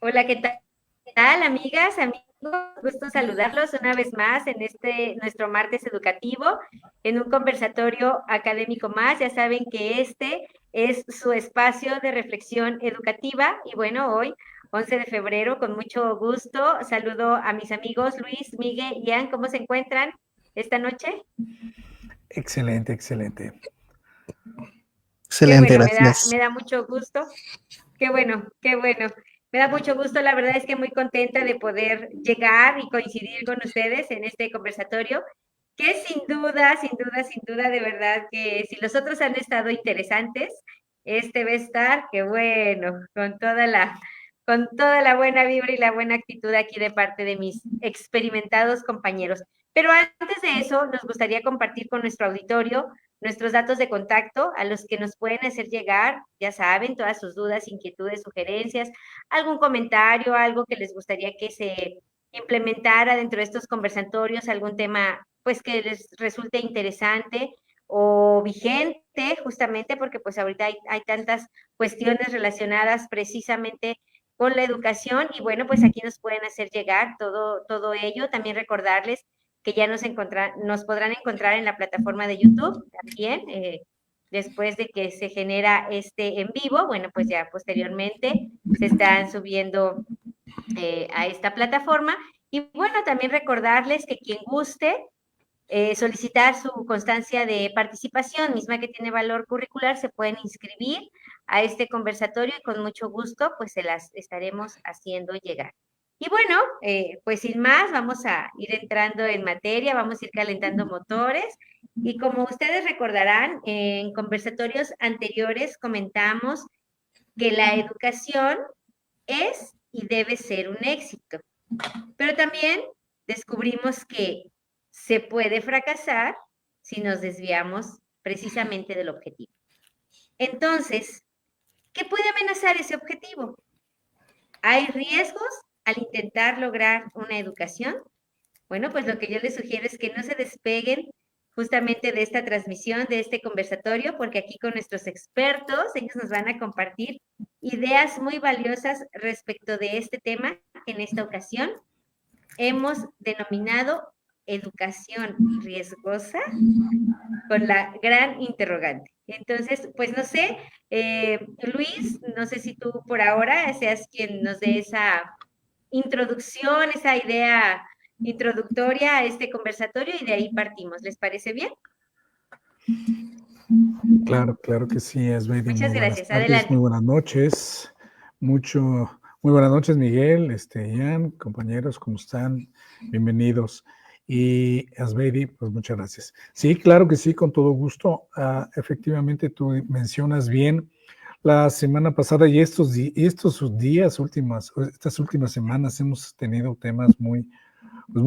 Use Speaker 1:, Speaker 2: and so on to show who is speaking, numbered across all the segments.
Speaker 1: Hola, ¿qué tal, amigas, amigos? Gusto saludarlos una vez más en nuestro martes educativo, en un conversatorio académico más. Ya saben que este es su espacio de reflexión educativa y bueno, hoy, 11 de febrero, con mucho gusto, saludo a mis amigos Luis, Miguel y Ian. ¿Cómo se encuentran esta noche?
Speaker 2: Excelente, excelente.
Speaker 1: Qué
Speaker 3: Excelente,
Speaker 1: bueno,
Speaker 3: gracias.
Speaker 1: me da mucho gusto. Qué bueno, qué bueno. Me da mucho gusto, la verdad es que muy contenta de poder llegar y coincidir con ustedes en este conversatorio, que sin duda, sin duda, sin duda, de verdad que si los otros han estado interesantes, este va a estar, que bueno, con toda la buena vibra y la buena actitud aquí de parte de mis experimentados compañeros. Pero antes de eso, nos gustaría compartir con nuestro auditorio nuestros datos de contacto a los que nos pueden hacer llegar, ya saben, todas sus dudas, inquietudes, sugerencias, algún comentario, algo que les gustaría que se implementara dentro de estos conversatorios, algún tema pues que les resulte interesante o vigente, justamente porque pues ahorita hay tantas cuestiones relacionadas precisamente con la educación y bueno, pues aquí nos pueden hacer llegar todo ello. También recordarles que ya nos podrán encontrar en la plataforma de YouTube también, después de que se genera este en vivo, bueno, pues ya posteriormente se están subiendo a esta plataforma. Y bueno, también recordarles que quien guste solicitar su constancia de participación, misma que tiene valor curricular, se pueden inscribir a este conversatorio y con mucho gusto pues se las estaremos haciendo llegar. Y bueno, pues sin más, vamos a ir entrando en materia, vamos a ir calentando motores. Y como ustedes recordarán, en conversatorios anteriores comentamos que la educación es y debe ser un éxito. Pero también descubrimos que se puede fracasar si nos desviamos precisamente del objetivo. Entonces, ¿qué puede amenazar ese objetivo? ¿Hay riesgos al intentar lograr una educación? Bueno, pues lo que yo les sugiero es que no se despeguen justamente de esta transmisión, de este conversatorio, porque aquí con nuestros expertos, ellos nos van a compartir ideas muy valiosas respecto de este tema en esta ocasión hemos denominado educación riesgosa con la gran interrogante. Entonces, pues no sé, Luis, no sé si tú por ahora seas quien nos dé esa introducción, esa idea introductoria a este conversatorio y de ahí partimos. ¿Les parece bien?
Speaker 2: Claro, claro que sí, Asbeidi.
Speaker 1: Muchas
Speaker 2: Muy buenas
Speaker 1: gracias.
Speaker 2: tardes,
Speaker 1: Adelante.
Speaker 2: muy buenas noches. Muy buenas noches, Miguel, Ian, compañeros, ¿cómo están? Bienvenidos. Y Asbeidi, pues muchas gracias. Sí, claro que sí, con todo gusto. Efectivamente, tú mencionas bien la semana pasada y estas últimas semanas hemos tenido temas muy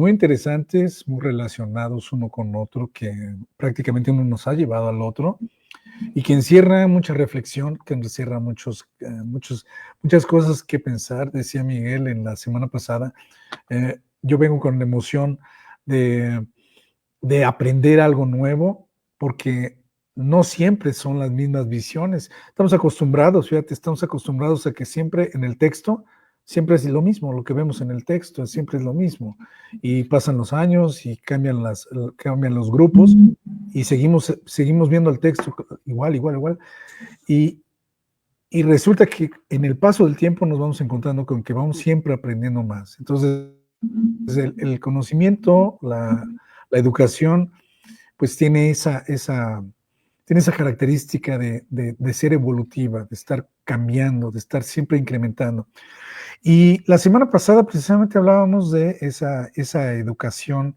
Speaker 2: interesantes, muy relacionados uno con otro, que prácticamente uno nos ha llevado al otro y que encierra mucha reflexión, que encierra muchas cosas que pensar. Decía Miguel en la semana pasada, yo vengo con la emoción de aprender algo nuevo, porque no siempre son las mismas visiones. Estamos acostumbrados a que siempre en el texto, siempre es lo mismo, lo que vemos en el texto siempre es lo mismo. Y pasan los años y cambian los grupos y seguimos viendo el texto igual. Y resulta que en el paso del tiempo nos vamos encontrando con que vamos siempre aprendiendo más. Entonces, el conocimiento, la educación, pues tiene esa característica de ser evolutiva, de estar cambiando, de estar siempre incrementando. Y la semana pasada precisamente hablábamos de esa educación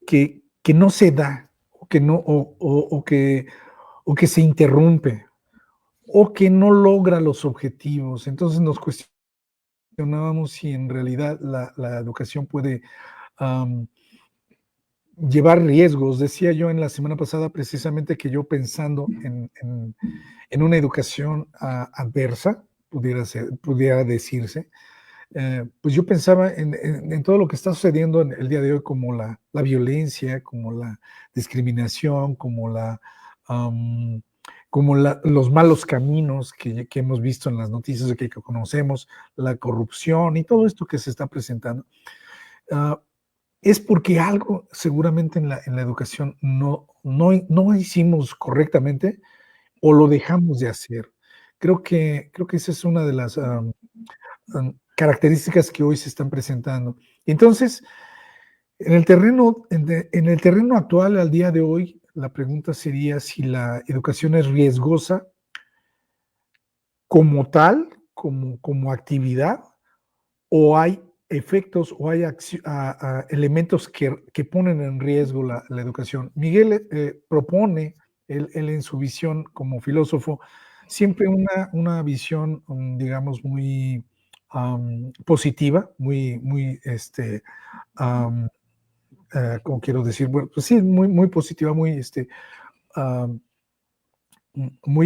Speaker 2: que no se da, que no, o que se interrumpe, o que no logra los objetivos. Entonces nos cuestionábamos si en realidad la educación puede llevar riesgos. Decía yo en la semana pasada precisamente que yo pensando en una educación adversa, pudiera decirse, pues yo pensaba en todo lo que está sucediendo en el día de hoy, como la violencia, como la discriminación, como los malos caminos que hemos visto en las noticias que conocemos, la corrupción y todo esto que se está presentando. Es porque algo seguramente en la educación no hicimos correctamente o lo dejamos de hacer. Creo que esa es una de las características que hoy se están presentando. Entonces, en el terreno actual, al día de hoy, la pregunta sería si la educación es riesgosa como tal, como actividad, o hay efectos o hay elementos que ponen en riesgo la educación. Miguel propone, él en su visión como filósofo, siempre una visión, digamos, muy positiva, muy ¿cómo quiero decir? Bueno, pues sí, muy positiva, muy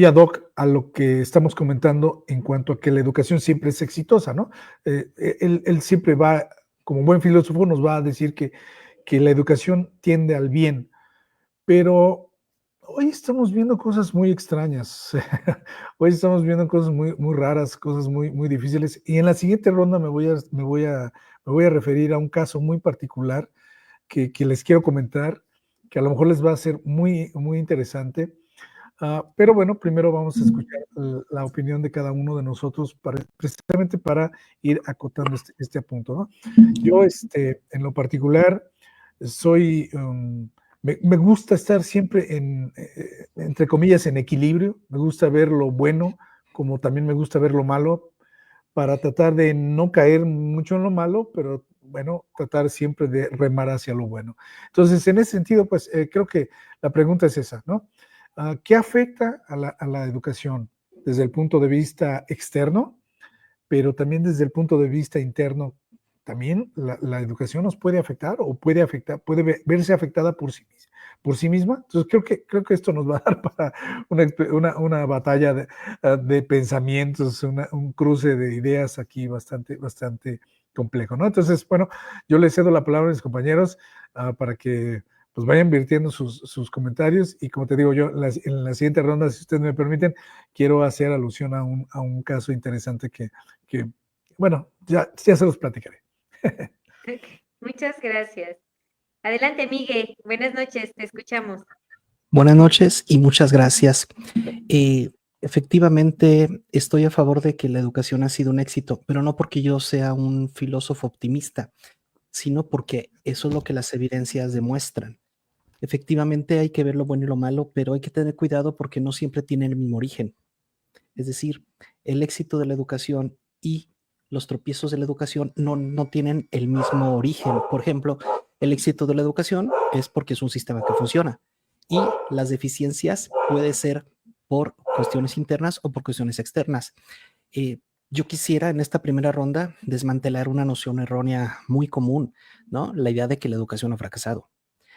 Speaker 2: ad hoc a lo que estamos comentando en cuanto a que la educación siempre es exitosa, ¿no? Él siempre va, como buen filósofo, nos va a decir que la educación tiende al bien, pero hoy estamos viendo cosas muy extrañas, hoy estamos viendo cosas muy raras, cosas muy difíciles, y en la siguiente ronda me voy a referir a un caso muy particular que les quiero comentar, que a lo mejor les va a ser muy interesante. Pero bueno, primero vamos a escuchar la opinión de cada uno de nosotros precisamente para ir acotando este punto, ¿no? Yo, en lo particular, soy, me gusta estar siempre entre comillas, en equilibrio. Me gusta ver lo bueno, como también me gusta ver lo malo, para tratar de no caer mucho en lo malo, pero bueno, tratar siempre de remar hacia lo bueno. Entonces, en ese sentido, pues creo que la pregunta es esa, ¿no? ¿Qué afecta a la educación desde el punto de vista externo, pero también desde el punto de vista interno? También la educación nos puede afectar o puede verse afectada por sí misma. Entonces creo que esto nos va a dar para una batalla de pensamientos, un cruce de ideas aquí bastante complejo, ¿no? Entonces, bueno, yo le cedo la palabra a mis compañeros para que pues vayan virtiendo sus comentarios, y como te digo yo, en la siguiente ronda, si ustedes me permiten, quiero hacer alusión a un caso interesante que bueno, ya se los platicaré.
Speaker 1: Muchas gracias. Adelante, Miguel. Buenas noches, te escuchamos.
Speaker 3: Buenas noches y muchas gracias. Efectivamente, estoy a favor de que la educación ha sido un éxito, pero no porque yo sea un filósofo optimista, sino porque eso es lo que las evidencias demuestran. Efectivamente, hay que ver lo bueno y lo malo, pero hay que tener cuidado porque no siempre tienen el mismo origen. Es decir, el éxito de la educación y los tropiezos de la educación no tienen el mismo origen. Por ejemplo, el éxito de la educación es porque es un sistema que funciona, y las deficiencias puede ser por cuestiones internas o por cuestiones externas. Yo quisiera en esta primera ronda desmantelar una noción errónea muy común, ¿no? La idea de que la educación ha fracasado.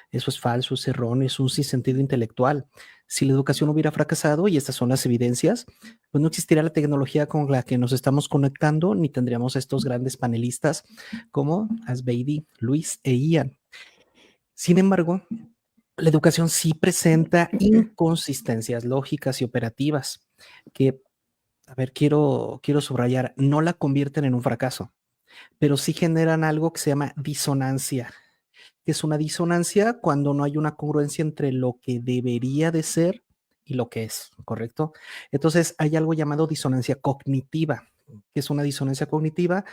Speaker 3: Eso es falso, es erróneo, es un sinsentido intelectual. Si la educación hubiera fracasado, y estas son las evidencias, pues no existiría la tecnología con la que nos estamos conectando, ni tendríamos estos grandes panelistas como Asbeidi, Luis e Ian. Sin embargo, la educación sí presenta inconsistencias lógicas y operativas que, a ver, quiero subrayar, no la convierten en un fracaso, pero sí generan algo que se llama disonancia. Que es una disonancia cuando no hay una congruencia entre lo que debería de ser y lo que es, ¿correcto? Entonces hay algo llamado disonancia cognitiva. Que es una disonancia cognitiva?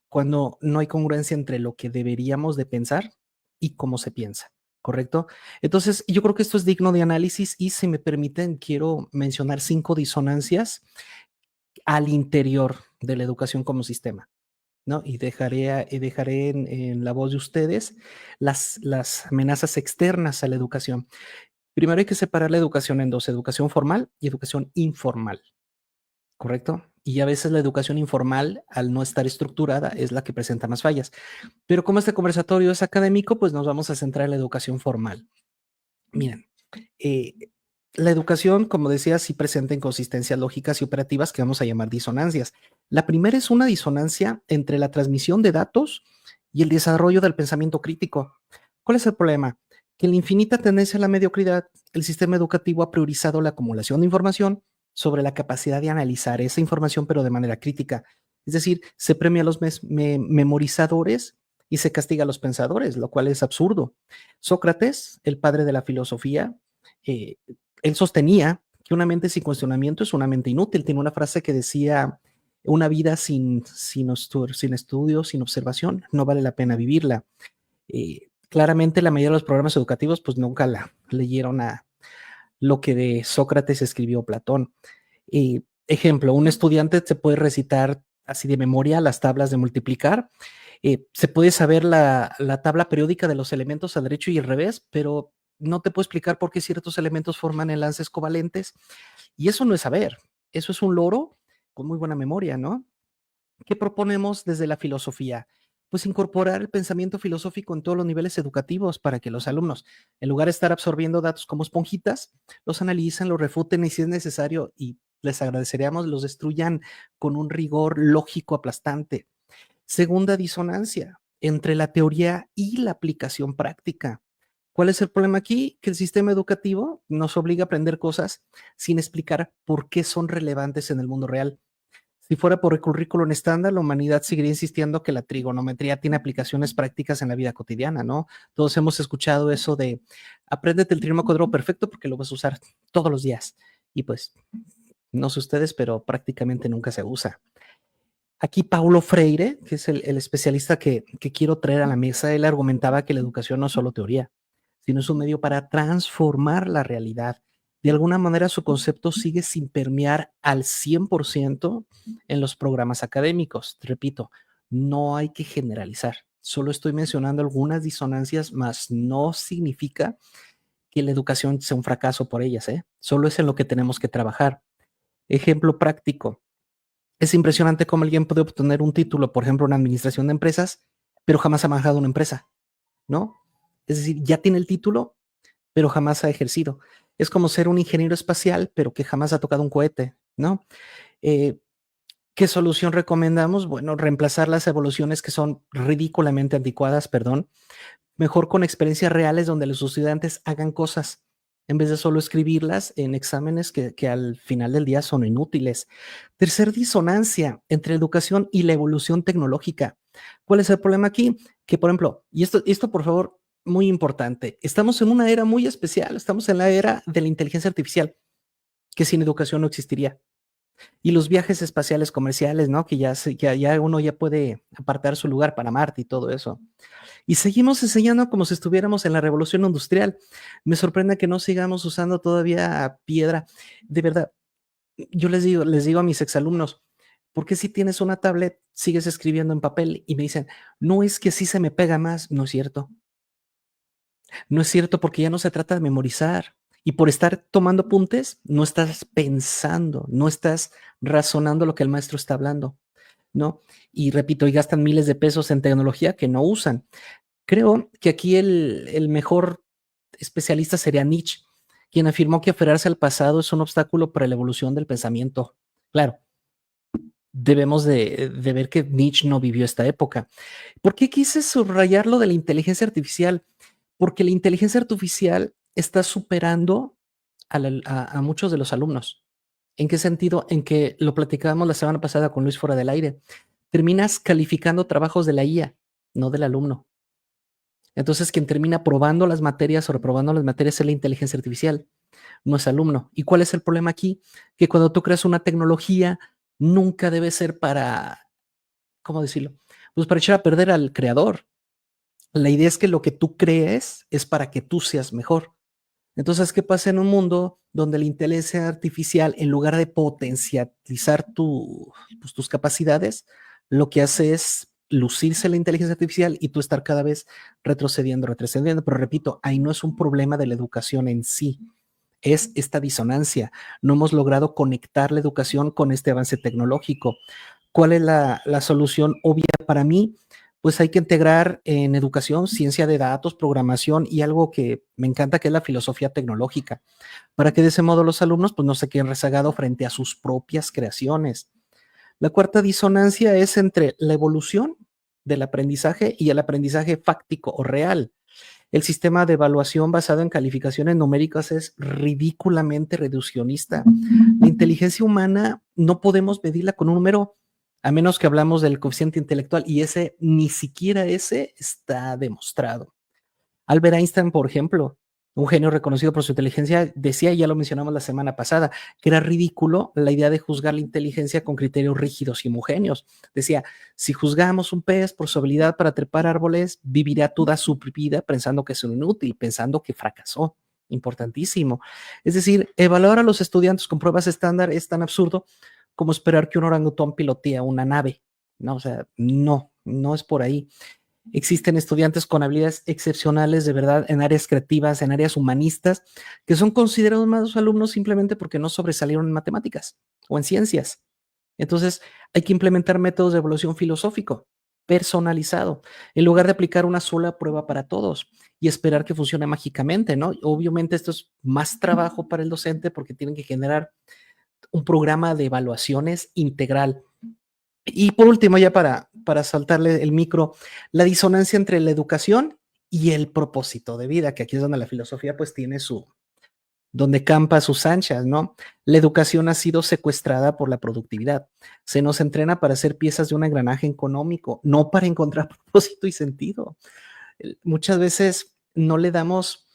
Speaker 3: Cuando no hay congruencia entre lo que deberíamos de pensar y cómo se piensa, ¿correcto? Entonces, yo creo que esto es digno de análisis, y si me permiten, quiero mencionar 5 disonancias al interior de la educación como sistema, ¿no? Y dejaré en la voz de ustedes las amenazas externas a la educación. Primero hay que separar la educación en dos, educación formal y educación informal, ¿correcto? Y a veces la educación informal, al no estar estructurada, es la que presenta más fallas. Pero como este conversatorio es académico, pues nos vamos a centrar en la educación formal. Miren, eh, la educación, como decía, sí presenta inconsistencias lógicas y operativas que vamos a llamar disonancias. La primera es una disonancia entre la transmisión de datos y el desarrollo del pensamiento crítico. ¿Cuál es el problema? Que en la infinita tendencia a la mediocridad, el sistema educativo ha priorizado la acumulación de información sobre la capacidad de analizar esa información, pero de manera crítica. Es decir, se premia a los memorizadores y se castiga a los pensadores, lo cual es absurdo. Sócrates, el padre de la filosofía, eh, él sostenía que una mente sin cuestionamiento es una mente inútil. Tiene una frase que decía, una vida sin estudio, sin observación, no vale la pena vivirla. Claramente la mayoría de los programas educativos pues nunca la leyeron a lo que de Sócrates escribió Platón. Ejemplo, un estudiante se puede recitar así de memoria las tablas de multiplicar, se puede saber la tabla periódica de los elementos al derecho y al revés, pero no te puedo explicar por qué ciertos elementos forman enlaces covalentes. Y eso no es saber, eso es un loro con muy buena memoria, ¿no? ¿Qué proponemos desde la filosofía? Pues incorporar el pensamiento filosófico en todos los niveles educativos para que los alumnos, en lugar de estar absorbiendo datos como esponjitas, los analicen, los refuten y si es necesario, y les agradeceríamos, los destruyan con un rigor lógico aplastante. Segunda disonancia entre la teoría y la aplicación práctica. ¿Cuál es el problema aquí? Que el sistema educativo nos obliga a aprender cosas sin explicar por qué son relevantes en el mundo real. Si fuera por el currículum estándar, la humanidad seguiría insistiendo que la trigonometría tiene aplicaciones prácticas en la vida cotidiana, ¿no? Todos hemos escuchado eso de apréndete el trinomio cuadrado perfecto porque lo vas a usar todos los días. Y pues, no sé ustedes, pero prácticamente nunca se usa. Aquí Paulo Freire, que es el especialista que quiero traer a la mesa, él argumentaba que la educación no es solo teoría, sino es un medio para transformar la realidad. De alguna manera su concepto sigue sin permear al 100% en los programas académicos. Te repito, no hay que generalizar. Solo estoy mencionando algunas disonancias, más no significa que la educación sea un fracaso por ellas, ¿eh? Solo es en lo que tenemos que trabajar. Ejemplo práctico. Es impresionante cómo alguien puede obtener un título, por ejemplo, en administración de empresas, pero jamás ha manejado una empresa, ¿no? Es decir, ya tiene el título, pero jamás ha ejercido. Es como ser un ingeniero espacial, pero que jamás ha tocado un cohete, ¿no? Eh, ¿Qué solución recomendamos? Bueno, reemplazar las evoluciones que son ridículamente anticuadas, perdón, mejor con experiencias reales donde los estudiantes hagan cosas en vez de solo escribirlas en exámenes que al final del día son inútiles. Tercer disonancia entre educación y la evolución tecnológica. ¿Cuál es el problema aquí? Que, por ejemplo, y esto por favor, muy importante, estamos en una era muy especial, estamos en la era de la inteligencia artificial, que sin educación no existiría. Y los viajes espaciales comerciales, ¿no? Que ya uno ya puede apartar su lugar para Marte y todo eso. Y seguimos enseñando como si estuviéramos en la revolución industrial. Me sorprende que no sigamos usando todavía piedra. De verdad, yo les digo a mis exalumnos, ¿por qué si tienes una tablet sigues escribiendo en papel? Y me dicen, no es que así se me pega más. No es cierto. No es cierto porque ya no se trata de memorizar. Y por estar tomando apuntes, no estás pensando, no estás razonando lo que el maestro está hablando, ¿no? Y repito, y gastan miles de pesos en tecnología que no usan. Creo que aquí el mejor especialista sería Nietzsche, quien afirmó que aferrarse al pasado es un obstáculo para la evolución del pensamiento. Claro, debemos de ver que Nietzsche no vivió esta época. ¿Por qué quise subrayar lo de la inteligencia artificial? Porque la inteligencia artificial está superando a muchos de los alumnos. ¿En qué sentido? En que lo platicábamos la semana pasada con Luis fuera del aire. Terminas calificando trabajos de la IA, no del alumno. Entonces, quien termina probando las materias o reprobando las materias es la inteligencia artificial, no es alumno. ¿Y cuál es el problema aquí? Que cuando tú creas una tecnología, nunca debe ser para, ¿cómo decirlo? Pues para echar a perder al creador. La idea es que lo que tú crees es para que tú seas mejor. Entonces, ¿qué pasa en un mundo donde la inteligencia artificial, en lugar de potencializar tus capacidades, lo que hace es lucirse la inteligencia artificial y tú estar cada vez retrocediendo. Pero repito, ahí no es un problema de la educación en sí, es esta disonancia. No hemos logrado conectar la educación con este avance tecnológico. ¿Cuál es la solución obvia para mí? Pues hay que integrar en educación ciencia de datos, programación y algo que me encanta, que es la filosofía tecnológica, para que de ese modo los alumnos pues no se queden rezagados frente a sus propias creaciones. La cuarta disonancia es entre la evolución del aprendizaje y el aprendizaje fáctico o real. El sistema de evaluación basado en calificaciones numéricas es ridículamente reduccionista. La inteligencia humana no podemos medirla con un número, a menos que hablamos del coeficiente intelectual, y ese, ni siquiera ese está demostrado. Albert Einstein, por ejemplo, un genio reconocido por su inteligencia, decía, y ya lo mencionamos la semana pasada, que era ridículo la idea de juzgar la inteligencia con criterios rígidos y homogéneos. Decía, si juzgamos un pez por su habilidad para trepar árboles, vivirá toda su vida pensando que es un inútil, pensando que fracasó. Importantísimo. Es decir, evaluar a los estudiantes con pruebas estándar es tan absurdo como esperar que un orangután pilotee una nave. No, o sea, no es por ahí. Existen estudiantes con habilidades excepcionales de verdad en áreas creativas, en áreas humanistas, que son considerados malos alumnos simplemente porque no sobresalieron en matemáticas o en ciencias. Entonces, hay que implementar métodos de evaluación filosófico personalizado, en lugar de aplicar una sola prueba para todos y esperar que funcione mágicamente, ¿no? Obviamente esto es más trabajo para el docente porque tienen que generar un programa de evaluaciones integral. Y por último, ya para saltarle el micro, la disonancia entre la educación y el propósito de vida, que aquí es donde la filosofía pues tiene donde campa sus anchas, ¿no? La educación ha sido secuestrada por la productividad. Se nos entrena para ser piezas de un engranaje económico, no para encontrar propósito y sentido. Muchas veces no le damos,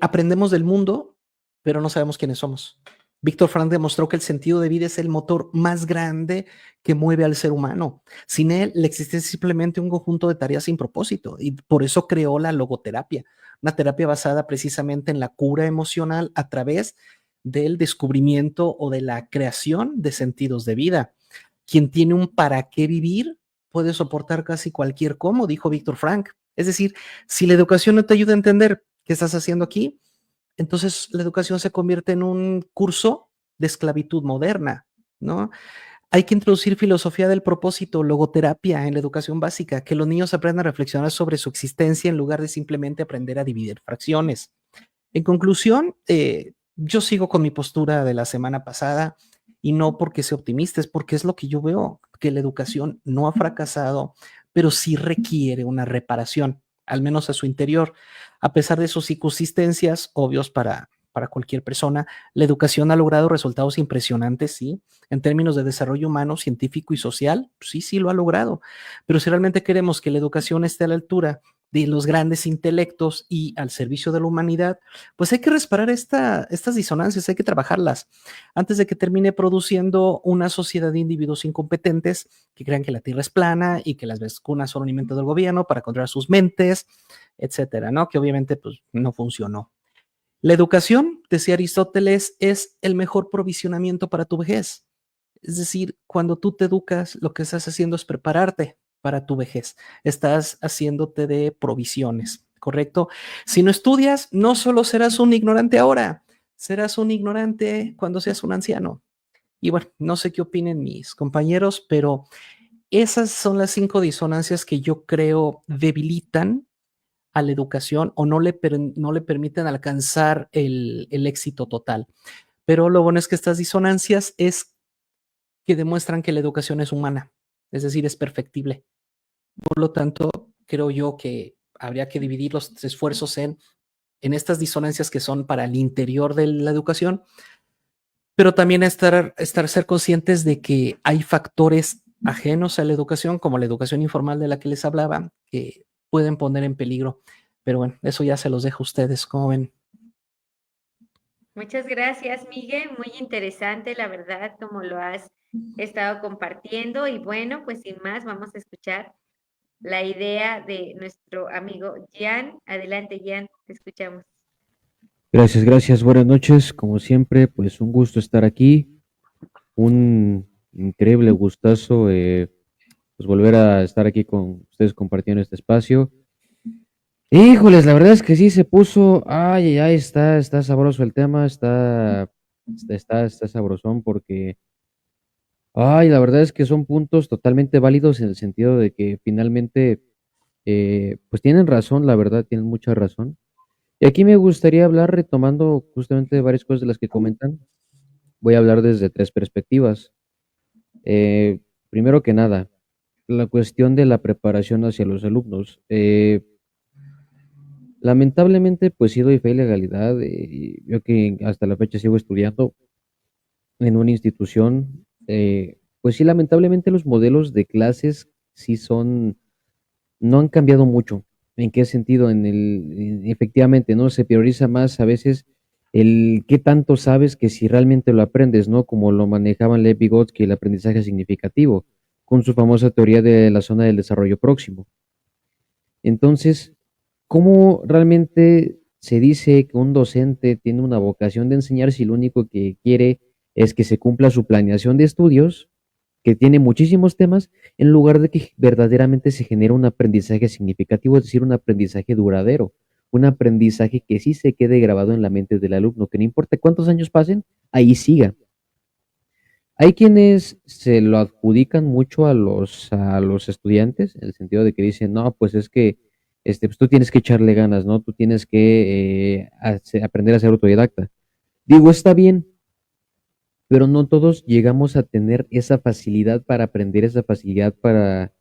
Speaker 3: aprendemos del mundo, pero no sabemos quiénes somos. Víctor Frank demostró que el sentido de vida es el motor más grande que mueve al ser humano. Sin él, la existencia es simplemente un conjunto de tareas sin propósito, y por eso creó la logoterapia, una terapia basada precisamente en la cura emocional a través del descubrimiento o de la creación de sentidos de vida. Quien tiene un para qué vivir puede soportar casi cualquier cómo, dijo Víctor Frank. Es decir, si la educación no te ayuda a entender qué estás haciendo aquí, entonces la educación se convierte en un curso de esclavitud moderna, ¿no? Hay que introducir filosofía del propósito, logoterapia en la educación básica, que los niños aprendan a reflexionar sobre su existencia en lugar de simplemente aprender a dividir fracciones. En conclusión, yo sigo con mi postura de la semana pasada, y no porque sea optimista, es porque es lo que yo veo, que la educación no ha fracasado, pero sí requiere una reparación, al menos a su interior. A pesar de sus inconsistencias, obvios para cualquier persona, la educación ha logrado resultados impresionantes, sí, en términos de desarrollo humano, científico y social, sí lo ha logrado. Pero si realmente queremos que la educación esté a la altura de los grandes intelectos y al servicio de la humanidad, pues hay que reparar estas disonancias, hay que trabajarlas antes de que termine produciendo una sociedad de individuos incompetentes que crean que la Tierra es plana y que las vacunas son un invento del gobierno para controlar sus mentes, etcétera, ¿no? Que obviamente pues no funcionó. La educación, decía Aristóteles, es el mejor provisionamiento para tu vejez. Es decir, cuando tú te educas, lo que estás haciendo es prepararte para tu vejez. Estás haciéndote de provisiones, ¿correcto? Si no estudias, no solo serás un ignorante ahora, serás un ignorante cuando seas un anciano. Y bueno, no sé qué opinen mis compañeros, pero esas son las 5 disonancias que yo creo debilitan a la educación o no le permiten alcanzar el éxito total. Pero lo bueno es que estas disonancias es que demuestran que la educación es humana, es decir, es perfectible. Por lo tanto, creo yo que habría que dividir los esfuerzos en estas disonancias que son para el interior de la educación, pero también ser conscientes de que hay factores ajenos a la educación, como la educación informal de la que les hablaba, que pueden poner en peligro. Pero bueno, eso ya se los dejo a ustedes, ¿cómo ven?
Speaker 1: Muchas gracias, Miguel. Muy interesante, la verdad, como lo has estado compartiendo. Y bueno, pues sin más, vamos a escuchar la idea de nuestro amigo Jan. Adelante, Jan, te escuchamos.
Speaker 4: Gracias, buenas noches. Como siempre, pues un gusto estar aquí. Un increíble gustazo pues volver a estar aquí con ustedes compartiendo este espacio. Híjoles, la verdad es que sí se puso, está sabroso el tema, está sabrosón porque, la verdad es que son puntos totalmente válidos en el sentido de que finalmente, pues tienen razón, la verdad, tienen mucha razón. Y aquí me gustaría hablar retomando justamente varias cosas de las que comentan. Voy a hablar desde tres perspectivas. Eh, Primero que nada, la cuestión de la preparación hacia los alumnos. Lamentablemente, pues sí doy fe y legalidad. Yo que hasta la fecha sigo estudiando en una institución, pues sí, lamentablemente los modelos de clases sí no han cambiado mucho. ¿En qué sentido? Efectivamente, ¿no? Se prioriza más a veces el qué tanto sabes que si realmente lo aprendes, ¿no? Como lo manejaban Lev Vygotsky, el aprendizaje significativo, con su famosa teoría de la zona del desarrollo próximo. Entonces, ¿cómo realmente se dice que un docente tiene una vocación de enseñar si lo único que quiere es que se cumpla su planeación de estudios, que tiene muchísimos temas, en lugar de que verdaderamente se genere un aprendizaje significativo, es decir, un aprendizaje duradero, un aprendizaje que sí se quede grabado en la mente del alumno, que no importa cuántos años pasen, ahí siga? Hay quienes se lo adjudican mucho a los estudiantes, en el sentido de que dicen, no, pues es que pues tú tienes que echarle ganas, ¿no? Tú tienes que aprender a ser autodidacta. Digo, está bien, pero no todos llegamos a tener esa facilidad para aprender, esa facilidad para,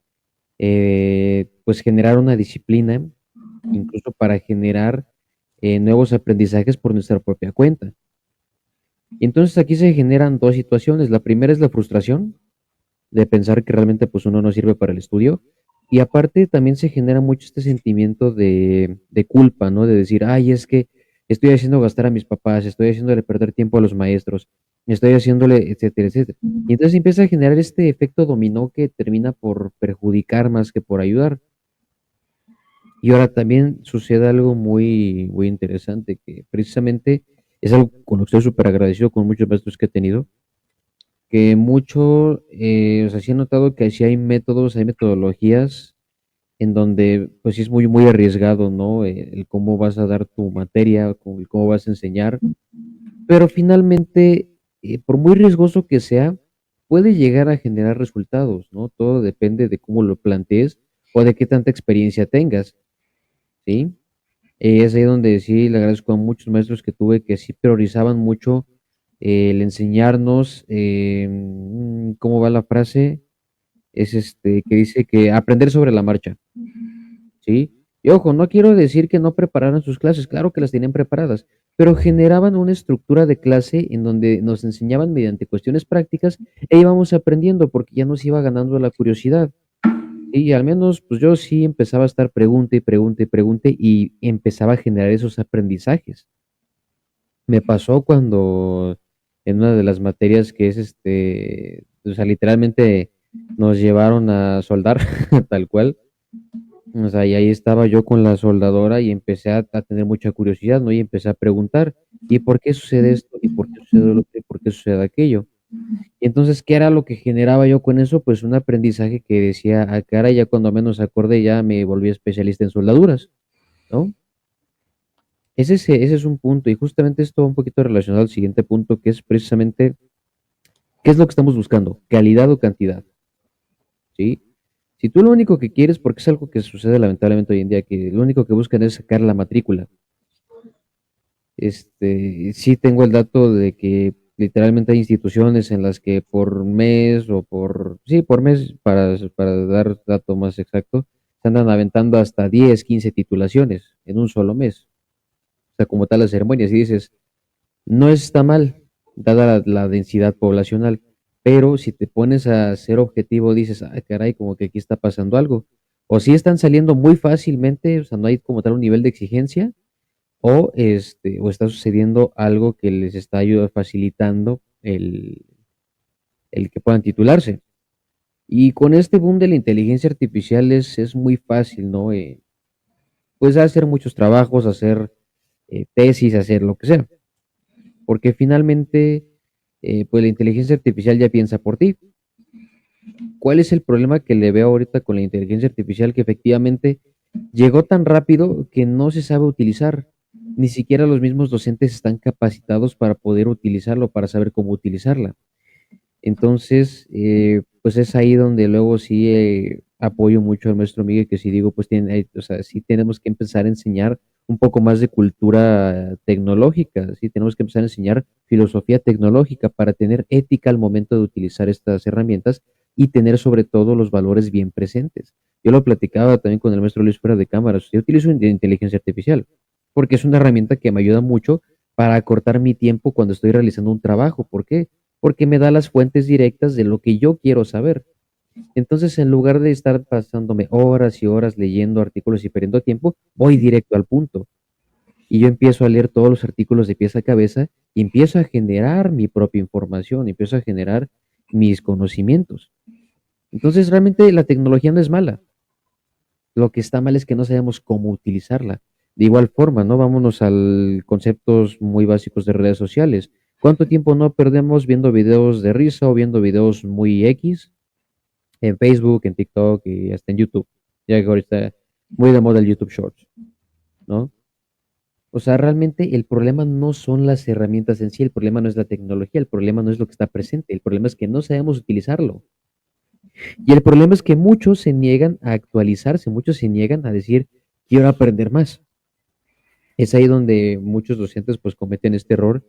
Speaker 4: pues, generar una disciplina, incluso para generar nuevos aprendizajes por nuestra propia cuenta. Y entonces aquí se generan dos situaciones. La primera es la frustración de pensar que realmente pues uno no sirve para el estudio. Y aparte también se genera mucho este sentimiento de culpa, ¿no? De decir, ay, es que estoy haciendo gastar a mis papás, estoy haciéndole perder tiempo a los maestros, estoy haciéndole, etcétera, etcétera. Y entonces empieza a generar este efecto dominó que termina por perjudicar más que por ayudar. Y ahora también sucede algo muy, muy interesante, que precisamente es algo con lo que estoy súper agradecido con muchos maestros que he tenido, que mucho, o sea, sí he notado que sí hay métodos, hay metodologías en donde pues sí es muy, muy arriesgado, ¿no? El cómo vas a dar tu materia, el cómo vas a enseñar, pero finalmente, por muy riesgoso que sea, puede llegar a generar resultados, ¿no? Todo depende de cómo lo plantees o de qué tanta experiencia tengas, ¿sí? Es ahí donde sí le agradezco a muchos maestros que tuve que sí priorizaban mucho el enseñarnos, ¿cómo va la frase? Es que dice que aprender sobre la marcha, ¿sí? Y ojo, no quiero decir que no prepararan sus clases, claro que las tenían preparadas, pero generaban una estructura de clase en donde nos enseñaban mediante cuestiones prácticas e íbamos aprendiendo porque ya nos iba ganando la curiosidad. Y al menos, pues yo sí empezaba a estar pregunte y pregunte y pregunte y empezaba a generar esos aprendizajes. Me pasó cuando en una de las materias que es o sea, literalmente nos llevaron a soldar, tal cual. O sea, y ahí estaba yo con la soldadora y empecé a tener mucha curiosidad, ¿no? Y empecé a preguntar, ¿y por qué sucede esto? ¿Y por qué sucede lo otro? ¿Y por qué sucede aquello? Y entonces, ¿qué era lo que generaba yo con eso? Pues un aprendizaje que decía, cara, ya cuando menos acordé ya me volví especialista en soldaduras, ¿no? Ese es un punto, y justamente esto va un poquito relacionado al siguiente punto, que es precisamente, ¿qué es lo que estamos buscando? ¿Calidad o cantidad? ¿Sí? Si tú lo único que quieres, porque es algo que sucede lamentablemente hoy en día, que lo único que buscan es sacar la matrícula. Sí tengo el dato de que literalmente hay instituciones en las que por mes o por mes, para dar dato más exacto, se andan aventando hasta 10, 15 titulaciones en un solo mes. O sea, como tal las ceremonias, y dices, no está mal, dada la densidad poblacional, pero si te pones a ser objetivo, dices, ah, caray, como que aquí está pasando algo. O si están saliendo muy fácilmente, o sea, no hay como tal un nivel de exigencia, o está sucediendo algo que les está facilitando el que puedan titularse. Y con este boom de la inteligencia artificial es muy fácil, ¿no? Pues hacer muchos trabajos, hacer tesis, hacer lo que sea, porque finalmente, pues la inteligencia artificial ya piensa por ti. ¿Cuál es el problema que le veo ahorita con la inteligencia artificial? Que efectivamente llegó tan rápido que no se sabe utilizar. Ni siquiera los mismos docentes están capacitados para poder utilizarlo, para saber cómo utilizarla. Entonces, pues es ahí donde luego sí apoyo mucho al maestro Miguel, que sí digo, pues o sea, sí tenemos que empezar a enseñar un poco más de cultura tecnológica, sí tenemos que empezar a enseñar filosofía tecnológica para tener ética al momento de utilizar estas herramientas y tener sobre todo los valores bien presentes. Yo lo platicaba también con el maestro Luis fuera de cámaras. Yo utilizo inteligencia artificial porque es una herramienta que me ayuda mucho para acortar mi tiempo cuando estoy realizando un trabajo. ¿Por qué? Porque me da las fuentes directas de lo que yo quiero saber. Entonces, en lugar de estar pasándome horas y horas leyendo artículos y perdiendo tiempo, voy directo al punto. Y yo empiezo a leer todos los artículos de pies a cabeza y empiezo a generar mi propia información, empiezo a generar mis conocimientos. Entonces, realmente la tecnología no es mala. Lo que está mal es que no sabemos cómo utilizarla. De igual forma, ¿no? Vámonos al conceptos muy básicos de redes sociales. ¿Cuánto tiempo no perdemos viendo videos de risa o viendo videos muy X en Facebook, en TikTok y hasta en YouTube? Ya que ahorita está muy de moda el YouTube Shorts, ¿no? O sea, realmente el problema no son las herramientas en sí, el problema no es la tecnología, el problema no es lo que está presente, el problema es que no sabemos utilizarlo. Y el problema es que muchos se niegan a actualizarse, muchos se niegan a decir, quiero aprender más. Es ahí donde muchos docentes pues cometen este error.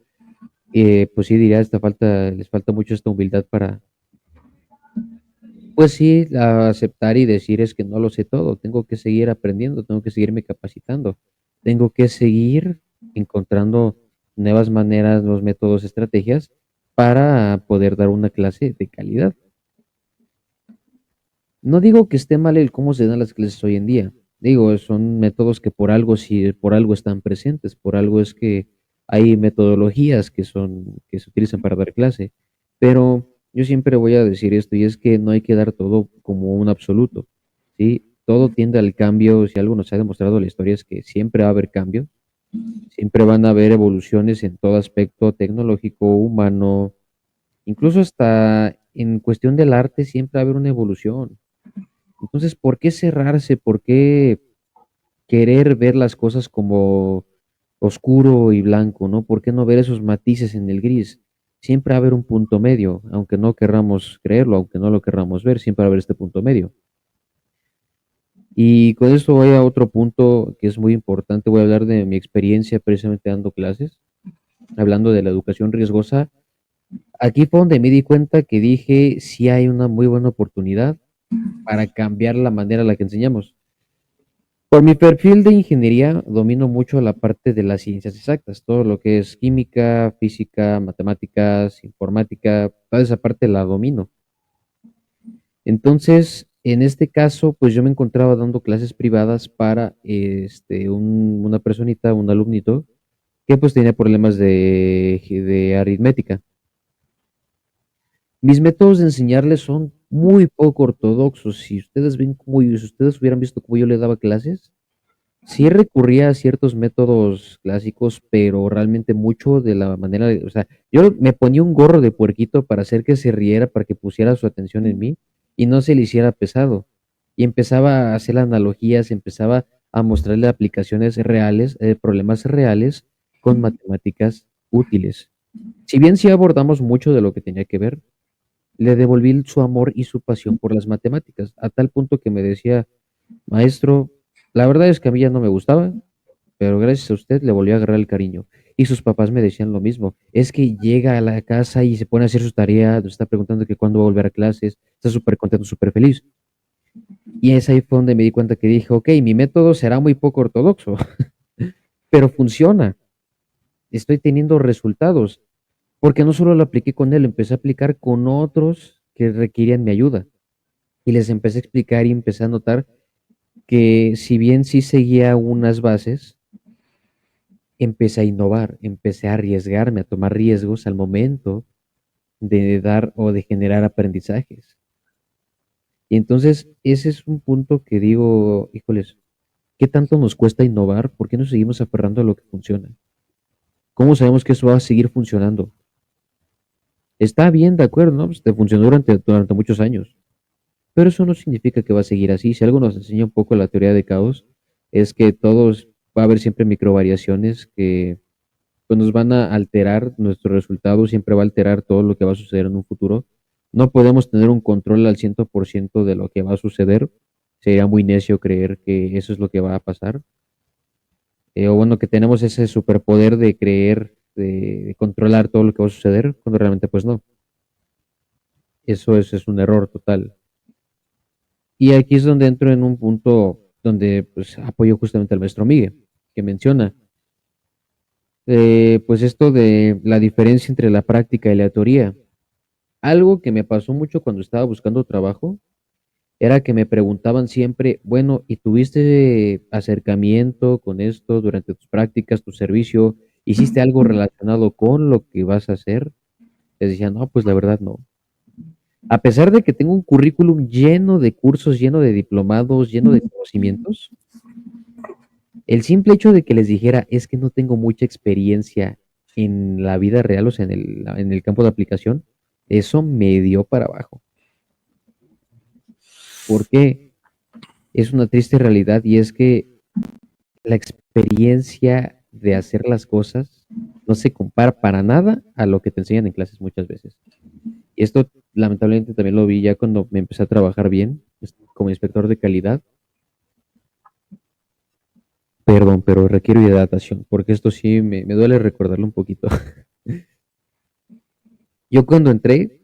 Speaker 4: Pues sí, diría, les falta mucho esta humildad para, pues sí, aceptar y decir es que no lo sé todo, tengo que seguir aprendiendo, tengo que seguirme capacitando, tengo que seguir encontrando nuevas maneras, nuevos métodos, estrategias para poder dar una clase de calidad. No digo que esté mal el cómo se dan las clases hoy en día. Digo, son métodos que por algo sí, por algo están presentes, por algo es que hay metodologías que se utilizan para dar clase. Pero yo siempre voy a decir esto, y es que no hay que dar todo como un absoluto, ¿sí? Todo tiende al cambio. Si algo nos ha demostrado la historia es que siempre va a haber cambio, siempre van a haber evoluciones en todo aspecto tecnológico, humano, incluso hasta en cuestión del arte siempre va a haber una evolución. Entonces, ¿por qué cerrarse? ¿Por qué querer ver las cosas como oscuro y blanco, ¿no? ¿Por qué no ver esos matices en el gris? Siempre va a haber un punto medio, aunque no querramos creerlo, aunque no lo querramos ver, siempre va a haber este punto medio. Y con esto voy a otro punto que es muy importante. Voy a hablar de mi experiencia precisamente dando clases, hablando de la educación riesgosa. Aquí fue donde me di cuenta que dije, sí hay una muy buena oportunidad para cambiar la manera en la que enseñamos. Por mi perfil de ingeniería, domino mucho la parte de las ciencias exactas, todo lo que es química, física, matemáticas, informática, toda esa parte la domino. Entonces, en este caso, pues yo me encontraba dando clases privadas para una personita, un alumnito, que pues tenía problemas de aritmética. Mis métodos de enseñarles son muy poco ortodoxos. Si ustedes ven si ustedes hubieran visto cómo yo le daba clases, sí recurría a ciertos métodos clásicos, pero realmente mucho de la manera, o sea, yo me ponía un gorro de puerquito para hacer que se riera, para que pusiera su atención en mí y no se le hiciera pesado. Y empezaba a hacer analogías, empezaba a mostrarle aplicaciones reales, problemas reales con matemáticas útiles. Si bien sí abordamos mucho de lo que tenía que ver, le devolví su amor y su pasión por las matemáticas, a tal punto que me decía, maestro, la verdad es que a mí ya no me gustaba, pero gracias a usted le volvió a agarrar el cariño. Y sus papás me decían lo mismo, es que llega a la casa y se pone a hacer su tarea, nos está preguntando que cuándo va a volver a clases, está súper contento, súper feliz. Y es ahí fue donde me di cuenta que dije, ok, mi método será muy poco ortodoxo, pero funciona, estoy teniendo resultados, porque no solo lo apliqué con él, empecé a aplicar con otros que requerían mi ayuda. Y les empecé a explicar y empecé a notar que si bien sí seguía unas bases, empecé a innovar, empecé a arriesgarme, a tomar riesgos al momento de dar o de generar aprendizajes. Y entonces ese es un punto que digo, híjoles, ¿qué tanto nos cuesta innovar? ¿Por qué nos seguimos aferrando a lo que funciona? ¿Cómo sabemos que eso va a seguir funcionando? Está bien, de acuerdo, ¿no? Pues te funcionó durante muchos años. pero eso no significa que va a seguir así. Si algo nos enseña un poco la teoría de caos, es que todos va a haber siempre microvariaciones que pues, nos van a alterar nuestro resultado, siempre va a alterar todo lo que va a suceder en un futuro. No podemos tener un control al 100% de lo que va a suceder. Sería muy necio creer que eso es lo que va a pasar. O bueno, que tenemos ese superpoder de creer, de controlar todo lo que va a suceder, cuando realmente pues no. Eso es un error total. Y aquí es donde entro en un punto donde pues apoyo justamente al maestro Miguel, que menciona, pues esto de la diferencia entre la práctica y la teoría. Algo que me pasó mucho cuando estaba buscando trabajo era que me preguntaban siempre, bueno, ¿y tuviste acercamiento con esto durante tus prácticas, tu servicio? ¿Hiciste algo relacionado con lo que vas a hacer? Les decía, no, pues la verdad no. A pesar de que tengo un currículum lleno de cursos, lleno de diplomados, lleno de conocimientos, el simple hecho de que les dijera es que no tengo mucha experiencia en la vida real, o sea, en el campo de aplicación, eso me dio para abajo. ¿Por qué? Es una triste realidad y es que la experiencia de hacer las cosas no se compara para nada a lo que te enseñan en clases muchas veces. Y esto lamentablemente también lo vi ya cuando me empecé a trabajar bien como inspector de calidad. Perdón, pero requiero hidratación, porque esto sí me duele recordarlo un poquito. Yo cuando entré,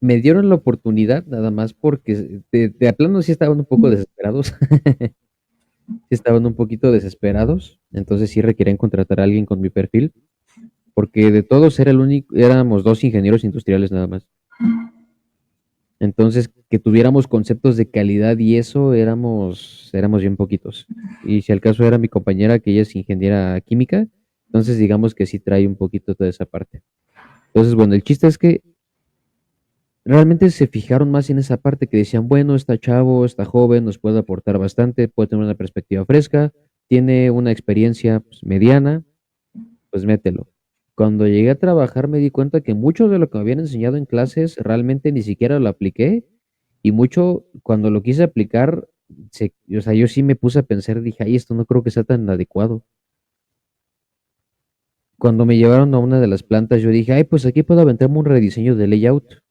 Speaker 4: me dieron la oportunidad nada más porque de a plano sí estaban un poco desesperados. Sí estaban un poquito desesperados, entonces sí requerían contratar a alguien con mi perfil, porque de todos era el único, éramos dos ingenieros industriales nada más. Entonces, que tuviéramos conceptos de calidad y eso éramos bien poquitos. Y si al caso era mi compañera, que ella es ingeniera química, entonces digamos que sí trae un poquito toda esa parte. Entonces, bueno, el chiste es que realmente se fijaron más en esa parte que decían, bueno, está chavo, está joven, nos puede aportar bastante, puede tener una perspectiva fresca, tiene una experiencia pues, mediana, pues mételo. Cuando llegué a trabajar me di cuenta que mucho de lo que me habían enseñado en clases realmente ni siquiera lo apliqué y mucho cuando lo quise aplicar, o sea, yo sí me puse a pensar, dije, ay, esto no creo que sea tan adecuado. Cuando me llevaron a una de las plantas, yo dije, ay, pues aquí puedo aventarme un rediseño de layout.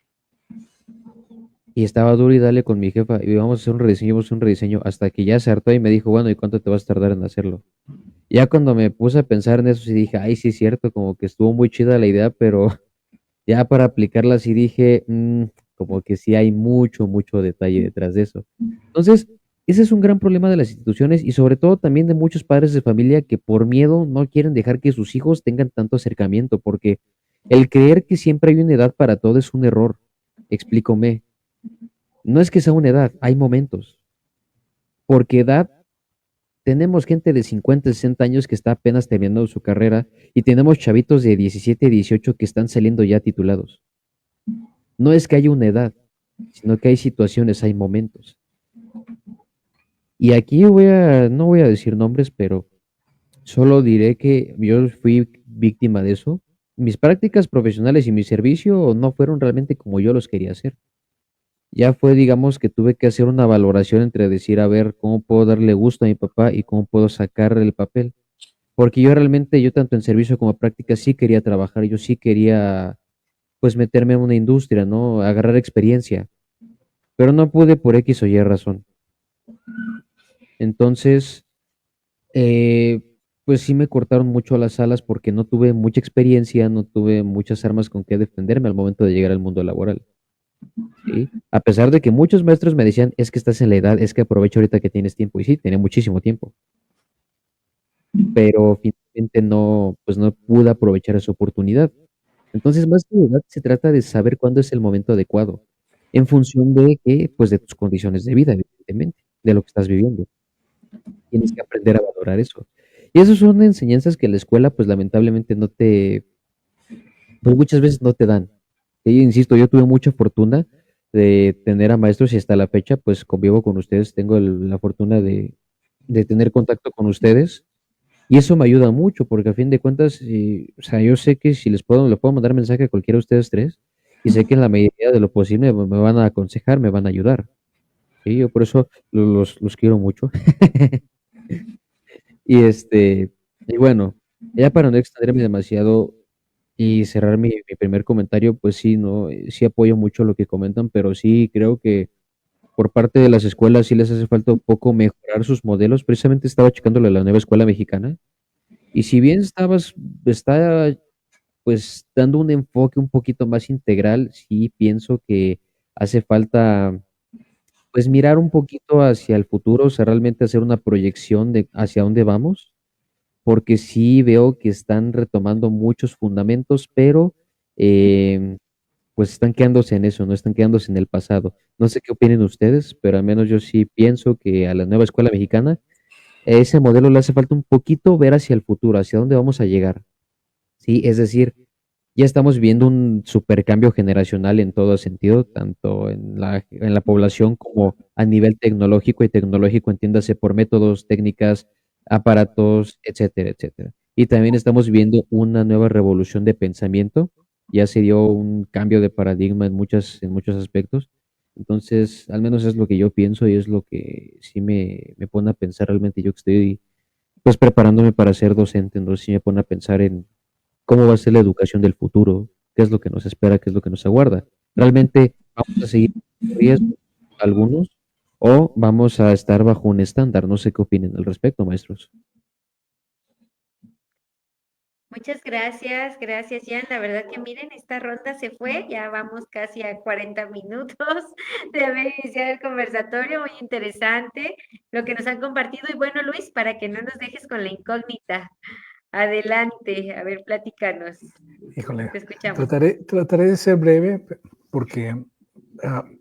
Speaker 4: Y estaba duro y dale con mi jefa, y vamos a hacer un rediseño, vamos a hacer un rediseño, hasta que ya se hartó y me dijo, bueno, ¿y cuánto te vas a tardar en hacerlo? Ya cuando me puse a pensar en eso, sí dije, ay, sí es cierto, como que estuvo muy chida la idea, pero ya para aplicarla sí dije, como que sí hay mucho, mucho detalle detrás de eso. Entonces, ese es un gran problema de las instituciones y sobre todo también de muchos padres de familia que por miedo no quieren dejar que sus hijos tengan tanto acercamiento, porque el creer que siempre hay una edad para todo es un error. Explícome. No es que sea una edad, hay momentos. Porque edad, tenemos gente de 50, 60 años que está apenas terminando su carrera y tenemos chavitos de 17, 18 que están saliendo ya titulados. No es que haya una edad, sino que hay situaciones, hay momentos. Y aquí no voy a decir nombres, pero solo diré que yo fui víctima de eso. Mis prácticas profesionales y mi servicio no fueron realmente como yo los quería hacer. Ya fue, digamos, que tuve que hacer una valoración entre decir, a ver, cómo puedo darle gusto a mi papá y cómo puedo sacar el papel. Porque yo realmente, yo tanto en servicio como en práctica sí quería trabajar, yo sí quería, pues, meterme en una industria, ¿no? Agarrar experiencia, pero no pude por X o Y razón. Entonces, eh, pues sí me cortaron mucho las alas porque no tuve mucha experiencia, no tuve muchas armas con que defenderme al momento de llegar al mundo laboral. ¿Sí? A pesar de que muchos maestros me decían, es que estás en la edad, es que aprovecha ahorita que tienes tiempo. Y sí, tenía muchísimo tiempo. Pero finalmente no, pues no pude aprovechar esa oportunidad. Entonces, más que edad, se trata de saber cuándo es el momento adecuado, en función de que, pues de tus condiciones de vida, evidentemente, de lo que estás viviendo. Tienes que aprender a valorar eso. Y esas son enseñanzas que la escuela, pues lamentablemente pues muchas veces no te dan. Y insisto, yo tuve mucha fortuna de tener a maestros y hasta la fecha, pues convivo con ustedes, tengo la fortuna de tener contacto con ustedes y eso me ayuda mucho porque a fin de cuentas, o sea, yo sé que si le puedo mandar mensaje a cualquiera de ustedes tres y sé que en la medida de lo posible me van a aconsejar, me van a ayudar. Sí, yo por eso los quiero mucho. Y y bueno, ya para no extenderme demasiado y cerrar mi primer comentario, pues sí, no, sí apoyo mucho lo que comentan, pero sí creo que por parte de las escuelas sí les hace falta un poco mejorar sus modelos. Precisamente estaba checándole a la nueva escuela mexicana, y si bien está pues dando un enfoque un poquito más integral, sí pienso que hace falta pues mirar un poquito hacia el futuro, o sea, realmente hacer una proyección de hacia dónde vamos, porque sí veo que están retomando muchos fundamentos, pero pues están quedándose en eso, no están quedándose en el pasado. No sé qué opinen ustedes, pero al menos yo sí pienso que a la nueva escuela mexicana ese modelo le hace falta un poquito ver hacia el futuro, hacia dónde vamos a llegar. Sí, es decir, ya estamos viendo un supercambio generacional en todo sentido, tanto en la población como a nivel tecnológico, y tecnológico entiéndase por métodos, técnicas, aparatos, etcétera, etcétera. Y también estamos viendo una nueva revolución de pensamiento, ya se dio un cambio de paradigma en muchos aspectos. Entonces, al menos es lo que yo pienso y es lo que sí me pone a pensar realmente yo que estoy pues preparándome para ser docente, entonces sí me pone a pensar en cómo va a ser la educación del futuro, qué es lo que nos espera, qué es lo que nos aguarda. ¿Realmente vamos a seguir en riesgo algunos o vamos a estar bajo un estándar? No sé qué opinen al respecto, maestros.
Speaker 1: Muchas gracias, gracias, Jan. La verdad que miren, esta ronda se fue, ya vamos casi a 40 minutos de haber iniciado el conversatorio, muy interesante lo que nos han compartido. Y bueno, Luis, para que no nos dejes con la incógnita, adelante, a ver, platícanos,
Speaker 2: Híjole,
Speaker 1: te escuchamos.
Speaker 2: trataré de ser breve porque,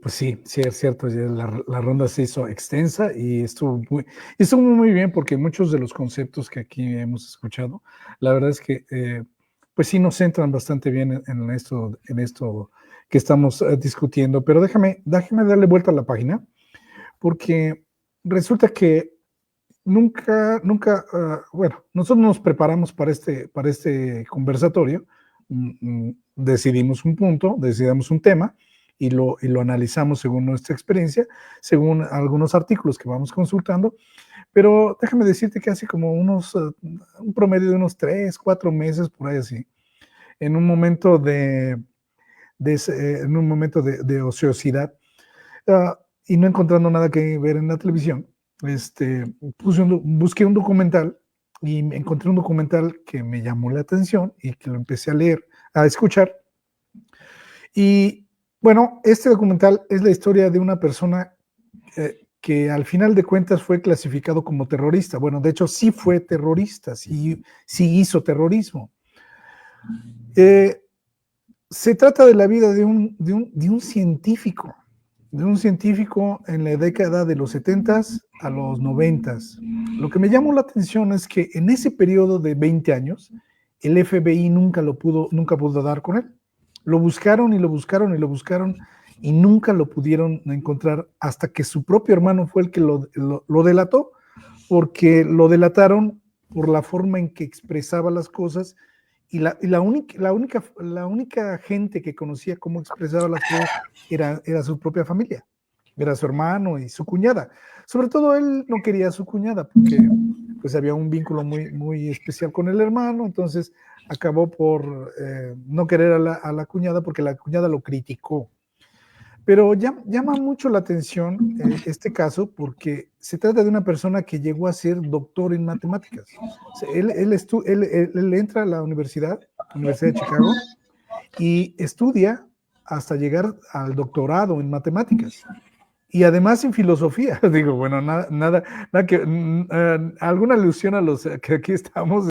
Speaker 2: pues sí, es cierto, ya la ronda se hizo extensa y estuvo muy bien porque muchos de los conceptos que aquí hemos escuchado, la verdad es que, pues sí nos centran bastante bien en esto que estamos discutiendo, pero déjame darle vuelta a la página porque resulta que bueno, nosotros nos preparamos para este conversatorio, decidimos un punto, decidimos un tema y lo analizamos según nuestra experiencia, según algunos artículos que vamos consultando, pero déjame decirte que hace como un promedio de unos 3, 4 meses, por ahí así, en un momento en un momento de ociosidad, y no encontrando nada que ver en la televisión, busqué un documental y encontré un documental que me llamó la atención y que lo empecé a leer, a escuchar. Y bueno, este documental es la historia de una persona que al final de cuentas fue clasificado como terrorista. Bueno, de hecho sí fue terrorista, sí hizo terrorismo. Se trata de la vida de un científico en la década de los 70s a los 90s. Lo que me llamó la atención es que en ese periodo de 20 años, el FBI nunca pudo dar con él. Lo buscaron y lo buscaron y lo buscaron y nunca lo pudieron encontrar hasta que su propio hermano fue el que lo delató, porque lo delataron por la forma en que expresaba las cosas y la única gente que conocía cómo expresaba las cosas era su propia familia, era su hermano y su cuñada. Sobre todo él no quería a su cuñada porque pues había un vínculo muy especial con el hermano, entonces acabó por no querer a la cuñada porque la cuñada lo criticó. Pero llama mucho la atención este caso porque se trata de una persona que llegó a ser doctor en matemáticas. O sea, él entra a la Universidad de Chicago y estudia hasta llegar al doctorado en matemáticas. Y además en filosofía, digo, bueno, nada que, alguna alusión a los que aquí estamos,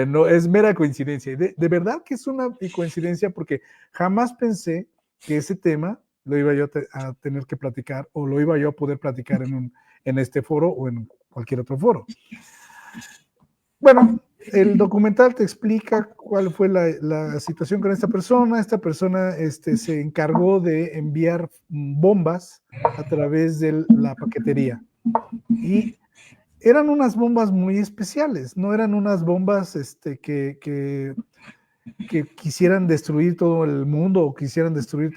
Speaker 2: no, es mera coincidencia. De verdad que es una coincidencia porque jamás pensé que ese tema lo iba yo a tener que platicar o lo iba yo a poder platicar en este foro o en cualquier otro foro. Bueno, el documental te explica cuál fue la situación con esta persona. Esta persona se encargó de enviar bombas a través de la paquetería. Y eran unas bombas muy especiales, no eran unas bombas que quisieran destruir todo el mundo o quisieran destruir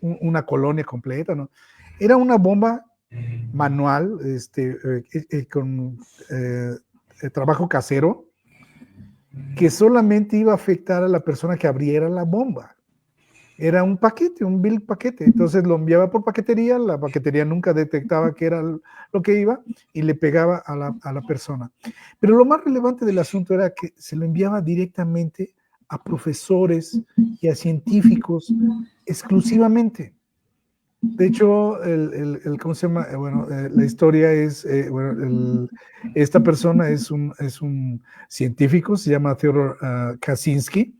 Speaker 2: una colonia completa, ¿no? Era una bomba manual, con trabajo casero, que solamente iba a afectar a la persona que abriera la bomba. Era un paquete, un bill paquete. Entonces lo enviaba por paquetería, la paquetería nunca detectaba que era lo que iba y le pegaba a la persona. Pero lo más relevante del asunto era que se lo enviaba directamente a profesores y a científicos exclusivamente. De hecho, ¿cómo se llama? La historia es, esta persona es un científico, se llama Theodore Kaczynski,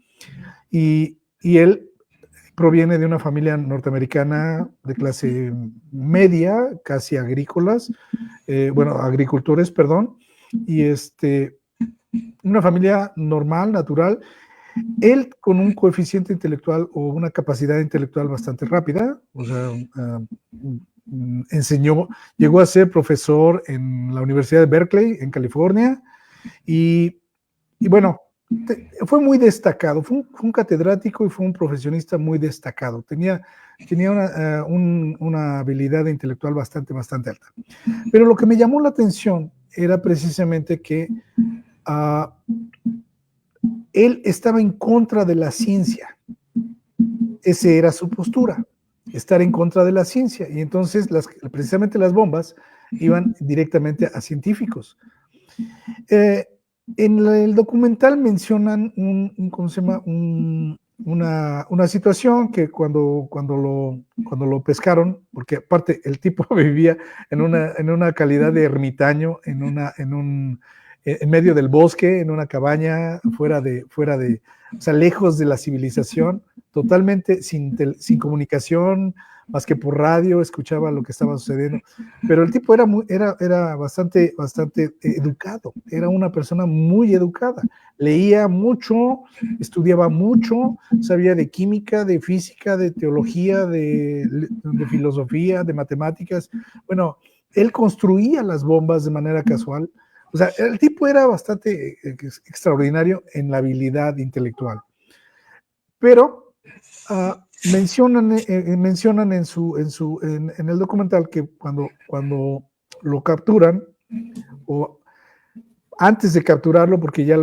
Speaker 2: y él proviene de una familia norteamericana de clase media, casi agrícolas, agricultores, perdón, y una familia normal, natural. Él con un coeficiente intelectual o una capacidad intelectual bastante rápida, o sea, llegó a ser profesor en la Universidad de Berkeley, en California, y bueno, fue muy destacado, fue un catedrático y fue un profesionista muy destacado. Tenía una habilidad intelectual bastante alta. Pero lo que me llamó la atención era precisamente que él estaba en contra de la ciencia. Esa era su postura, estar en contra de la ciencia. Y entonces, precisamente las bombas iban directamente a científicos. En el documental mencionan ¿cómo se llama? Una situación que cuando lo pescaron, porque aparte el tipo vivía en una calidad de ermitaño, en medio del bosque, en una cabaña, fuera de, o sea, lejos de la civilización, totalmente sin comunicación, más que por radio, escuchaba lo que estaba sucediendo, pero el tipo era bastante educado, era una persona muy educada, leía mucho, estudiaba mucho, sabía de química, de física, de teología, de filosofía, de matemáticas. Bueno, él construía las bombas de manera casual. O sea, el tipo era bastante extraordinario en la habilidad intelectual. Pero mencionan en el documental que cuando lo capturan, o antes de capturarlo, porque ya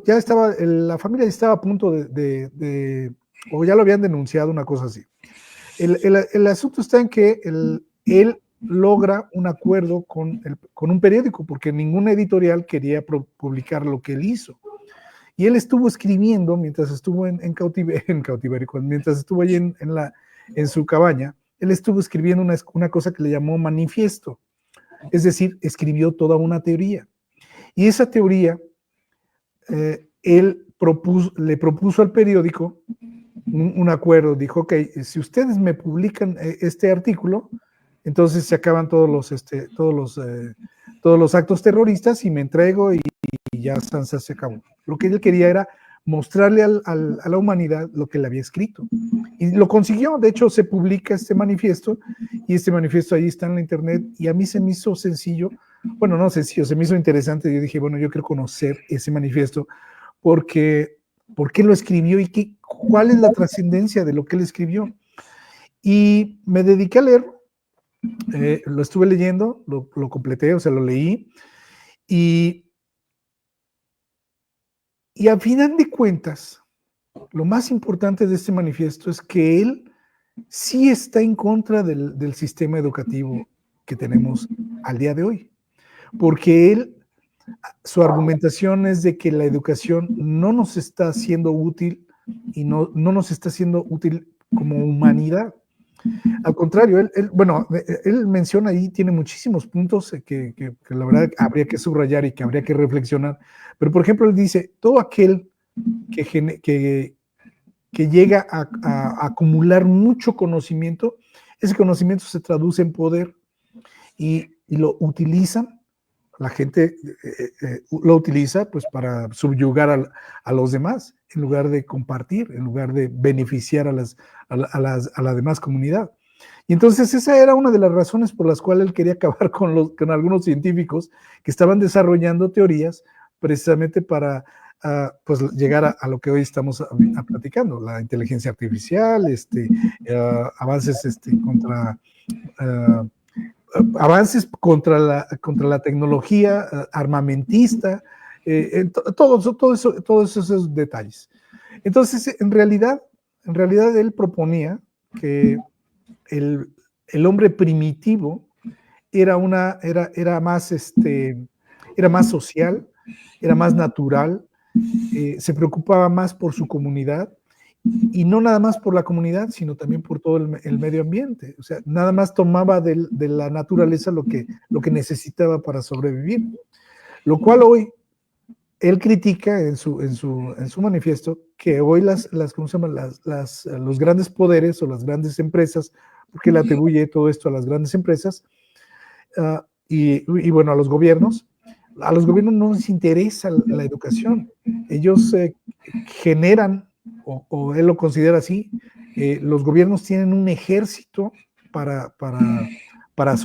Speaker 2: estaba, la familia estaba a punto o ya lo habían denunciado, una cosa así. El asunto está en que él logra un acuerdo con un periódico, porque ninguna editorial quería publicar lo que él hizo. Y él estuvo escribiendo mientras estuvo en cautiverio, mientras estuvo allí en su cabaña, él estuvo escribiendo una cosa que le llamó manifiesto. Es decir, escribió toda una teoría. Y esa teoría, él le propuso al periódico un acuerdo. Dijo, ok, si ustedes me publican este artículo, entonces se acaban todos los actos terroristas y me entrego y ya se acabó. Lo que él quería era mostrarle a la humanidad lo que él había escrito. Y lo consiguió. De hecho, se publica este manifiesto, y este manifiesto ahí está en la internet, y a mí se me hizo sencillo, bueno, no sencillo, se me hizo interesante. Yo dije, bueno, yo quiero conocer ese manifiesto, porque ¿por qué lo escribió y cuál es la trascendencia de lo que él escribió? Y me dediqué a leer, lo estuve leyendo, lo completé, o sea, lo leí, y al final de cuentas, lo más importante de este manifiesto es que él sí está en contra del sistema educativo que tenemos al día de hoy, porque su argumentación es de que la educación no nos está siendo útil y no nos está siendo útil como humanidad. Al contrario, él menciona ahí, tiene muchísimos puntos que la verdad habría que subrayar y que habría que reflexionar. Pero, por ejemplo, él dice, todo aquel que llega a acumular mucho conocimiento, ese conocimiento se traduce en poder y lo utilizan. La gente lo utiliza pues para subyugar a los demás, en lugar de compartir, en lugar de beneficiar a la demás comunidad. Y entonces esa era una de las razones por las cuales él quería acabar con algunos científicos que estaban desarrollando teorías precisamente para pues llegar a lo que hoy estamos platicando, la inteligencia artificial, avances avances contra la tecnología armamentista, todos esos detalles. Entonces, en realidad él proponía que el hombre primitivo era más social, era más natural, se preocupaba más por su comunidad, y no nada más por la comunidad, sino también por todo el medio ambiente. O sea, nada más tomaba de la naturaleza lo que necesitaba para sobrevivir. Lo cual hoy él critica en su manifiesto que hoy ¿cómo se llama? Los grandes poderes o las grandes empresas, porque le atribuye todo esto a las grandes empresas, y bueno, a los gobiernos no les interesa la educación. Ellos generan, o él lo considera así, los gobiernos tienen un ejército para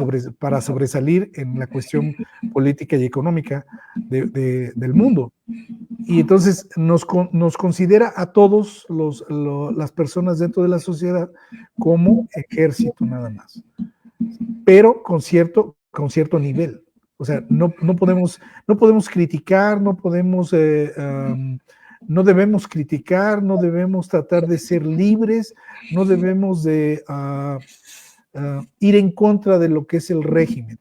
Speaker 2: sobresalir en la cuestión política y económica del mundo. Y entonces nos considera a todos las personas dentro de la sociedad como ejército nada más, pero con cierto nivel. O sea, no podemos criticar, no debemos criticar, no debemos tratar de ser libres, no debemos de ir en contra de lo que es el régimen.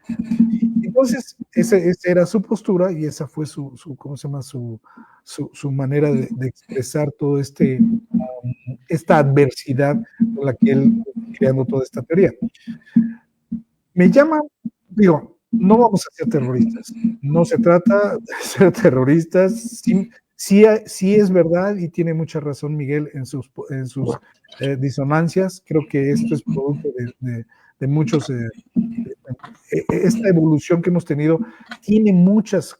Speaker 2: Entonces, esa era su postura y esa fue su manera de expresar todo esta adversidad con la que él creando toda esta teoría. Me llama, no vamos a ser terroristas, no se trata de ser terroristas, sí es verdad y tiene mucha razón Miguel en sus disonancias. Creo que esto es producto de muchos, esta evolución que hemos tenido tiene muchas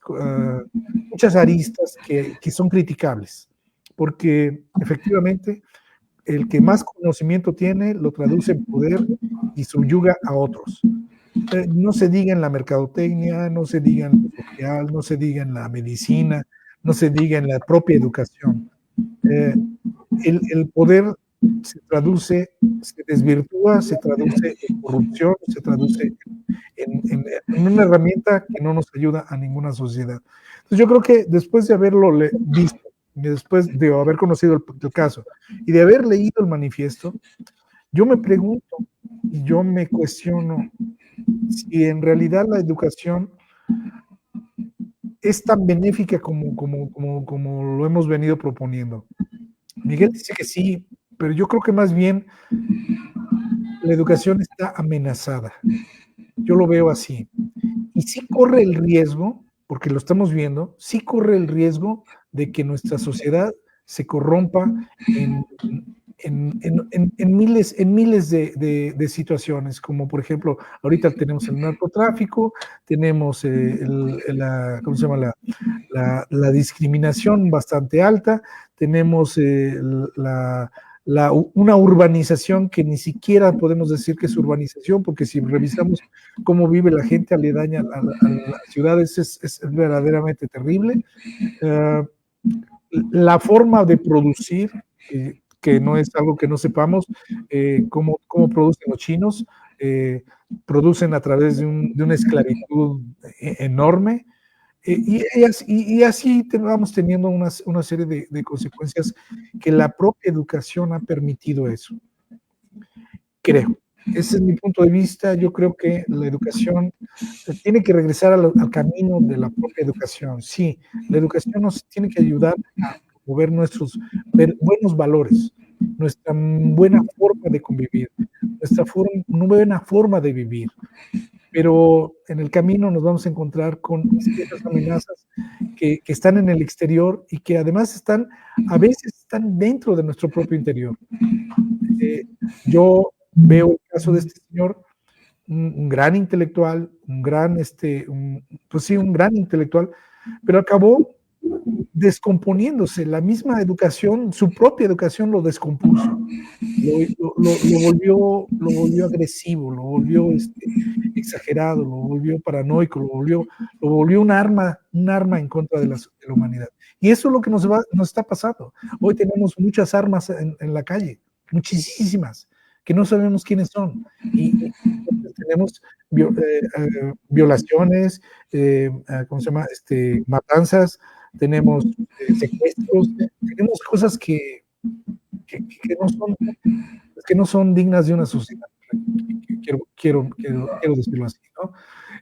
Speaker 2: aristas que son criticables, porque efectivamente el que más conocimiento tiene lo traduce en poder y subyuga a otros. No se diga en la mercadotecnia, no se diga en lo social, no se diga en la medicina, no se diga en la propia educación. El poder se traduce, se desvirtúa, se traduce en corrupción, se traduce en una herramienta que no nos ayuda a ninguna sociedad. Entonces yo creo que después de haberlo visto, después de haber conocido el caso y de haber leído el manifiesto, yo me pregunto y yo me cuestiono si en realidad la educación es tan benéfica como lo hemos venido proponiendo. Miguel dice que sí, pero yo creo que más bien la educación está amenazada. Yo lo veo así. Y sí corre el riesgo, porque lo estamos viendo, sí corre el riesgo de que nuestra sociedad se corrompa en miles de situaciones, como por ejemplo, ahorita tenemos el narcotráfico, tenemos ¿cómo se llama? La discriminación bastante alta, tenemos una urbanización que ni siquiera podemos decir que es urbanización, porque si revisamos cómo vive la gente aledaña a las ciudades es verdaderamente terrible. La forma de producir, que no es algo que no sepamos, cómo producen los chinos, producen a través de una esclavitud enorme, y así vamos teniendo una serie de consecuencias que la propia educación ha permitido eso. Creo. Ese es mi punto de vista. Yo creo que la educación tiene que regresar al camino de la propia educación. Sí, la educación nos tiene que ayudar a promover nuestros buenos valores, nuestra buena forma de convivir, nuestra buena forma de vivir. Pero en el camino nos vamos a encontrar con ciertas amenazas que están en el exterior y que además a veces están dentro de nuestro propio interior. Yo veo el caso de este señor, un gran intelectual, un gran intelectual, pero acabó descomponiéndose. La misma educación, su propia educación lo descompuso, lo volvió agresivo, lo volvió exagerado, lo volvió paranoico, lo volvió un arma en contra de la humanidad. Y eso es lo que nos está pasando. Hoy tenemos muchas armas en la calle, muchísimas, que no sabemos quiénes son. Y tenemos violaciones, ¿cómo se llama? Matanzas, tenemos secuestros, tenemos cosas que no son dignas de una sociedad. Quiero decirlo así, ¿no?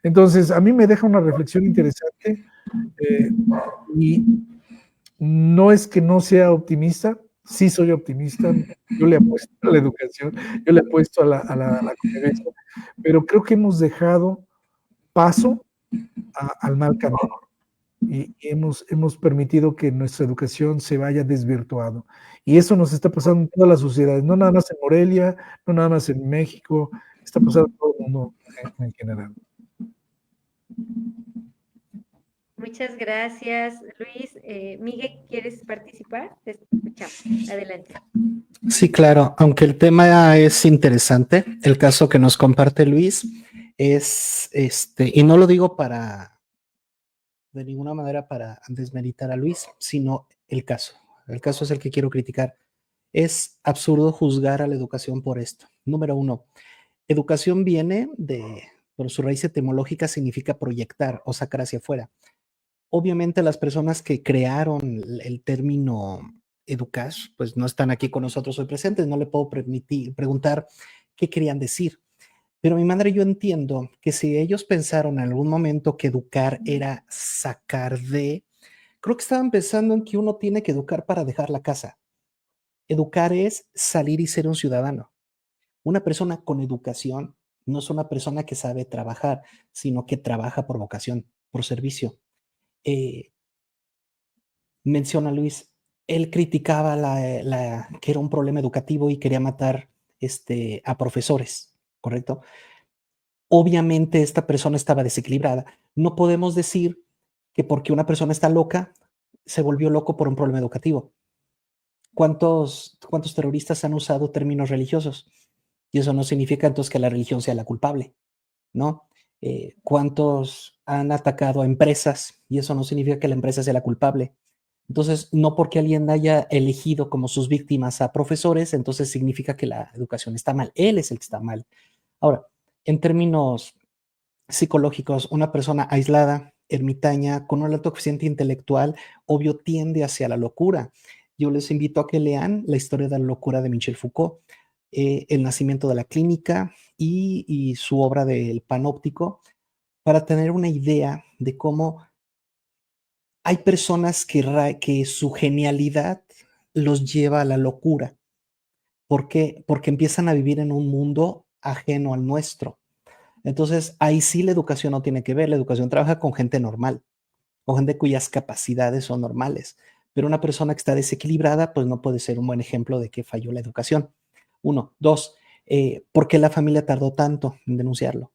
Speaker 2: Entonces, a mí me deja una reflexión interesante, y no es que no sea optimista, sí soy optimista, yo le apuesto a la educación, yo le apuesto a la convivencia, pero creo que hemos dejado paso al mal camino. Y hemos permitido que nuestra educación se vaya desvirtuando. Y eso nos está pasando en todas las sociedades, no nada más en Morelia, no nada más en México, está pasando en todo el mundo en general.
Speaker 1: Muchas gracias, Luis. Miguel, ¿quieres participar? Te escuchamos. Adelante.
Speaker 3: Sí, claro, aunque el tema es interesante, el caso que nos comparte Luis es, y no lo digo de ninguna manera para desmeritar a Luis, sino el caso. El caso es el que quiero criticar. Es absurdo juzgar a la educación por esto. Número uno, educación viene por su raíz etimológica, significa proyectar o sacar hacia afuera. Obviamente las personas que crearon el término educar, pues no están aquí con nosotros hoy presentes, no le puedo preguntar qué querían decir. Pero mi madre, yo entiendo que si ellos pensaron en algún momento que educar era sacar creo que estaban pensando en que uno tiene que educar para dejar la casa. Educar es salir y ser un ciudadano. Una persona con educación no es una persona que sabe trabajar, sino que trabaja por vocación, por servicio. Menciona Luis, él criticaba que era un problema educativo y quería matar a profesores, ¿correcto? Obviamente esta persona estaba desequilibrada. No podemos decir que porque una persona está loca, se volvió loco por un problema educativo. ¿Cuántos terroristas han usado términos religiosos? Y eso no significa entonces que la religión sea la culpable, ¿no? ¿Cuántos han atacado a empresas? Y eso no significa que la empresa sea la culpable. Entonces, no porque alguien haya elegido como sus víctimas a profesores, entonces significa que la educación está mal. Él es el que está mal. Ahora, en términos psicológicos, una persona aislada, ermitaña, con un alto coeficiente intelectual, obvio tiende hacia la locura. Yo les invito a que lean la historia de la locura de Michel Foucault, el nacimiento de la clínica y su obra del panóptico, para tener una idea de cómo hay personas que su genialidad los lleva a la locura. ¿Por qué? Porque empiezan a vivir en un mundo ajeno al nuestro. Entonces, ahí sí la educación no tiene que ver. La educación trabaja con gente normal, con gente cuyas capacidades son normales. Pero una persona que está desequilibrada, pues no puede ser un buen ejemplo de que falló la educación. Uno. Dos, ¿por qué la familia tardó tanto en denunciarlo?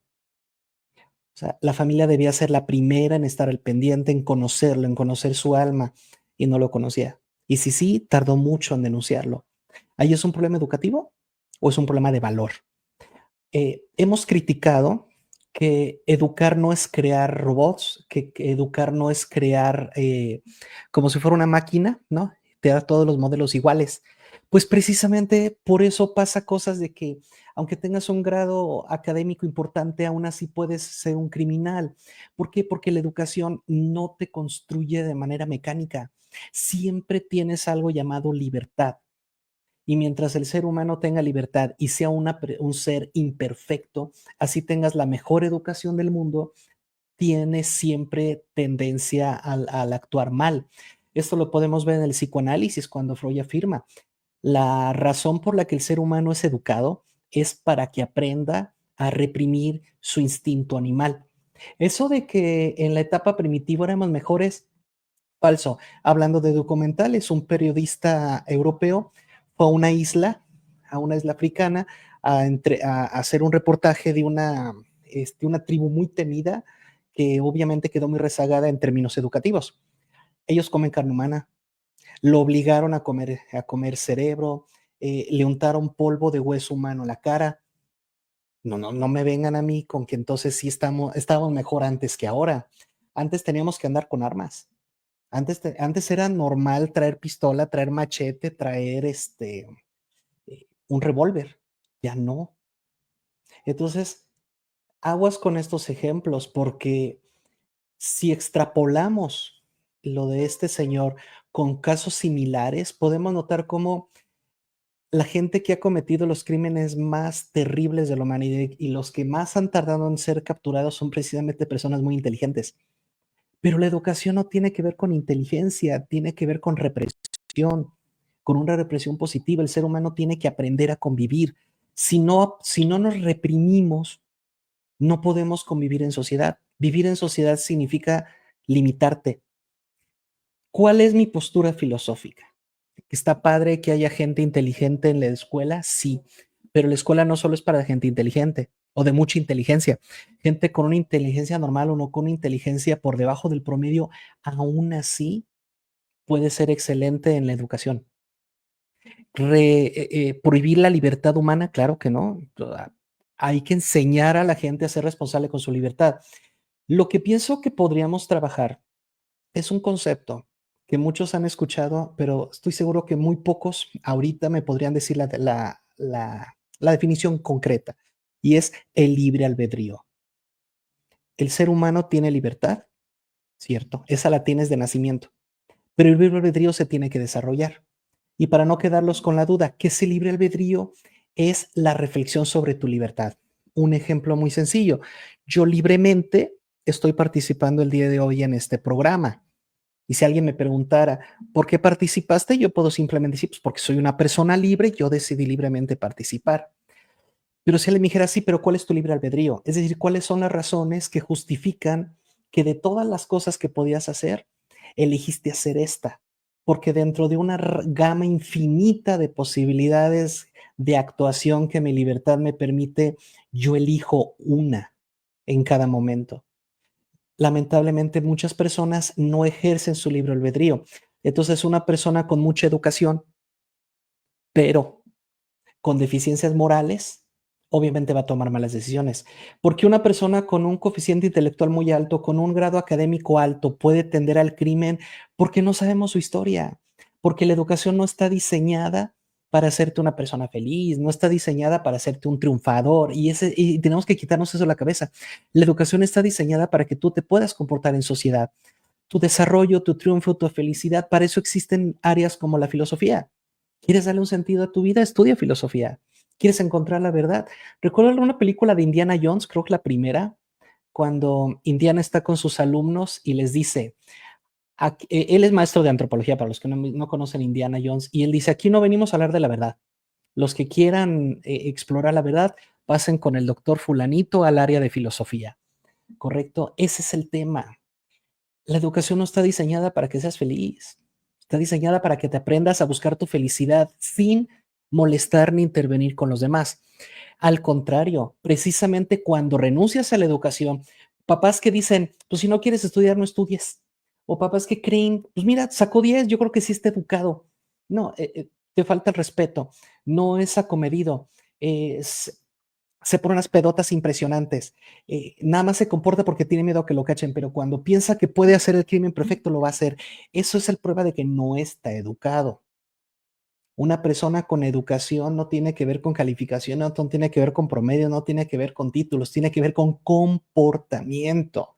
Speaker 3: O sea, la familia debía ser la primera en estar al pendiente, en conocerlo, en conocer su alma, y no lo conocía. Y si sí, tardó mucho en denunciarlo. ¿Ahí es un problema educativo o es un problema de valor? Hemos criticado que educar no es crear robots, que educar no es crear como si fuera una máquina, ¿no? Te da todos los modelos iguales. Pues precisamente por eso pasa cosas de que aunque tengas un grado académico importante, aún así puedes ser un criminal. ¿Por qué? Porque la educación no te construye de manera mecánica. Siempre tienes algo llamado libertad. Y mientras el ser humano tenga libertad y sea un ser imperfecto, así tengas la mejor educación del mundo, tienes siempre tendencia al actuar mal. Esto lo podemos ver en el psicoanálisis cuando Freud afirma, la razón por la que el ser humano es educado es para que aprenda a reprimir su instinto animal. Eso de que en la etapa primitiva éramos mejores, falso. Hablando de documentales, un periodista europeo fue a una isla africana, a hacer un reportaje de una tribu muy temida que obviamente quedó muy rezagada en términos educativos. Ellos comen carne humana, lo obligaron a comer cerebro, le untaron polvo de hueso humano en la cara. No me vengan a mí con que entonces sí estábamos mejor antes que ahora. Antes teníamos que andar con armas. Antes era normal traer pistola, traer machete, traer un revólver. Ya no. Entonces, aguas con estos ejemplos, porque si extrapolamos lo de este señor con casos similares, podemos notar cómo la gente que ha cometido los crímenes más terribles de la humanidad y los que más han tardado en ser capturados son precisamente personas muy inteligentes. Pero la educación no tiene que ver con inteligencia, tiene que ver con represión, con una represión positiva. El ser humano tiene que aprender a convivir. Si no nos reprimimos, no podemos convivir en sociedad. Vivir en sociedad significa limitarte. ¿Cuál es mi postura filosófica? ¿Está padre que haya gente inteligente en la escuela? Sí, pero la escuela no solo es para gente inteligente o de mucha inteligencia. Gente con una inteligencia normal o no con una inteligencia por debajo del promedio, aún así puede ser excelente en la educación. ¿Prohibir la libertad humana? Claro que no. Hay que enseñar a la gente a ser responsable con su libertad. Lo que pienso que podríamos trabajar es un concepto que muchos han escuchado, pero estoy seguro que muy pocos ahorita me podrían decir la definición concreta, y es el libre albedrío. El ser humano tiene libertad, ¿cierto? Esa la tienes de nacimiento, pero el libre albedrío se tiene que desarrollar. Y para no quedarlos con la duda, ¿qué es el libre albedrío? Es la reflexión sobre tu libertad. Un ejemplo muy sencillo. Yo libremente estoy participando el día de hoy en este programa. Y si alguien me preguntara, ¿por qué participaste? Yo puedo simplemente decir, pues porque soy una persona libre, yo decidí libremente participar. Pero si alguien me dijera, sí, pero ¿cuál es tu libre albedrío? Es decir, ¿cuáles son las razones que justifican que de todas las cosas que podías hacer, elegiste hacer esta? Porque dentro de una gama infinita de posibilidades de actuación que mi libertad me permite, yo elijo una en cada momento. Lamentablemente muchas personas no ejercen su libre albedrío. Entonces una persona con mucha educación, pero con deficiencias morales, obviamente va a tomar malas decisiones. Porque una persona con un coeficiente intelectual muy alto, con un grado académico alto, puede tender al crimen porque no sabemos su historia, porque la educación no está diseñada para hacerte una persona feliz, no está diseñada para hacerte un triunfador, y tenemos que quitarnos eso de la cabeza. La educación está diseñada para que tú te puedas comportar en sociedad. Tu desarrollo, tu triunfo, tu felicidad, para eso existen áreas como la filosofía. ¿Quieres darle un sentido a tu vida? Estudia filosofía. ¿Quieres encontrar la verdad? Recuerdo una película de Indiana Jones, creo que la primera, cuando Indiana está con sus alumnos y les dice, él es maestro de antropología, para los que no conocen Indiana Jones, y él dice, aquí no venimos a hablar de la verdad. Los que quieran explorar la verdad, pasen con el doctor fulanito al área de filosofía. ¿Correcto? Ese es el tema. La educación no está diseñada para que seas feliz. Está diseñada para que te aprendas a buscar tu felicidad sin molestar ni intervenir con los demás. Al contrario, precisamente cuando renuncias a la educación, papás que dicen, pues si no quieres estudiar, no estudies. O papás que creen, pues mira, sacó 10, yo creo que sí está educado. No, te falta el respeto, no es acomedido, se pone unas pedotas impresionantes, nada más se comporta porque tiene miedo a que lo cachen, pero cuando piensa que puede hacer el crimen perfecto, lo va a hacer. Eso es el prueba de que no está educado. Una persona con educación no tiene que ver con calificación, no tiene que ver con promedio, no tiene que ver con títulos, tiene que ver con comportamiento.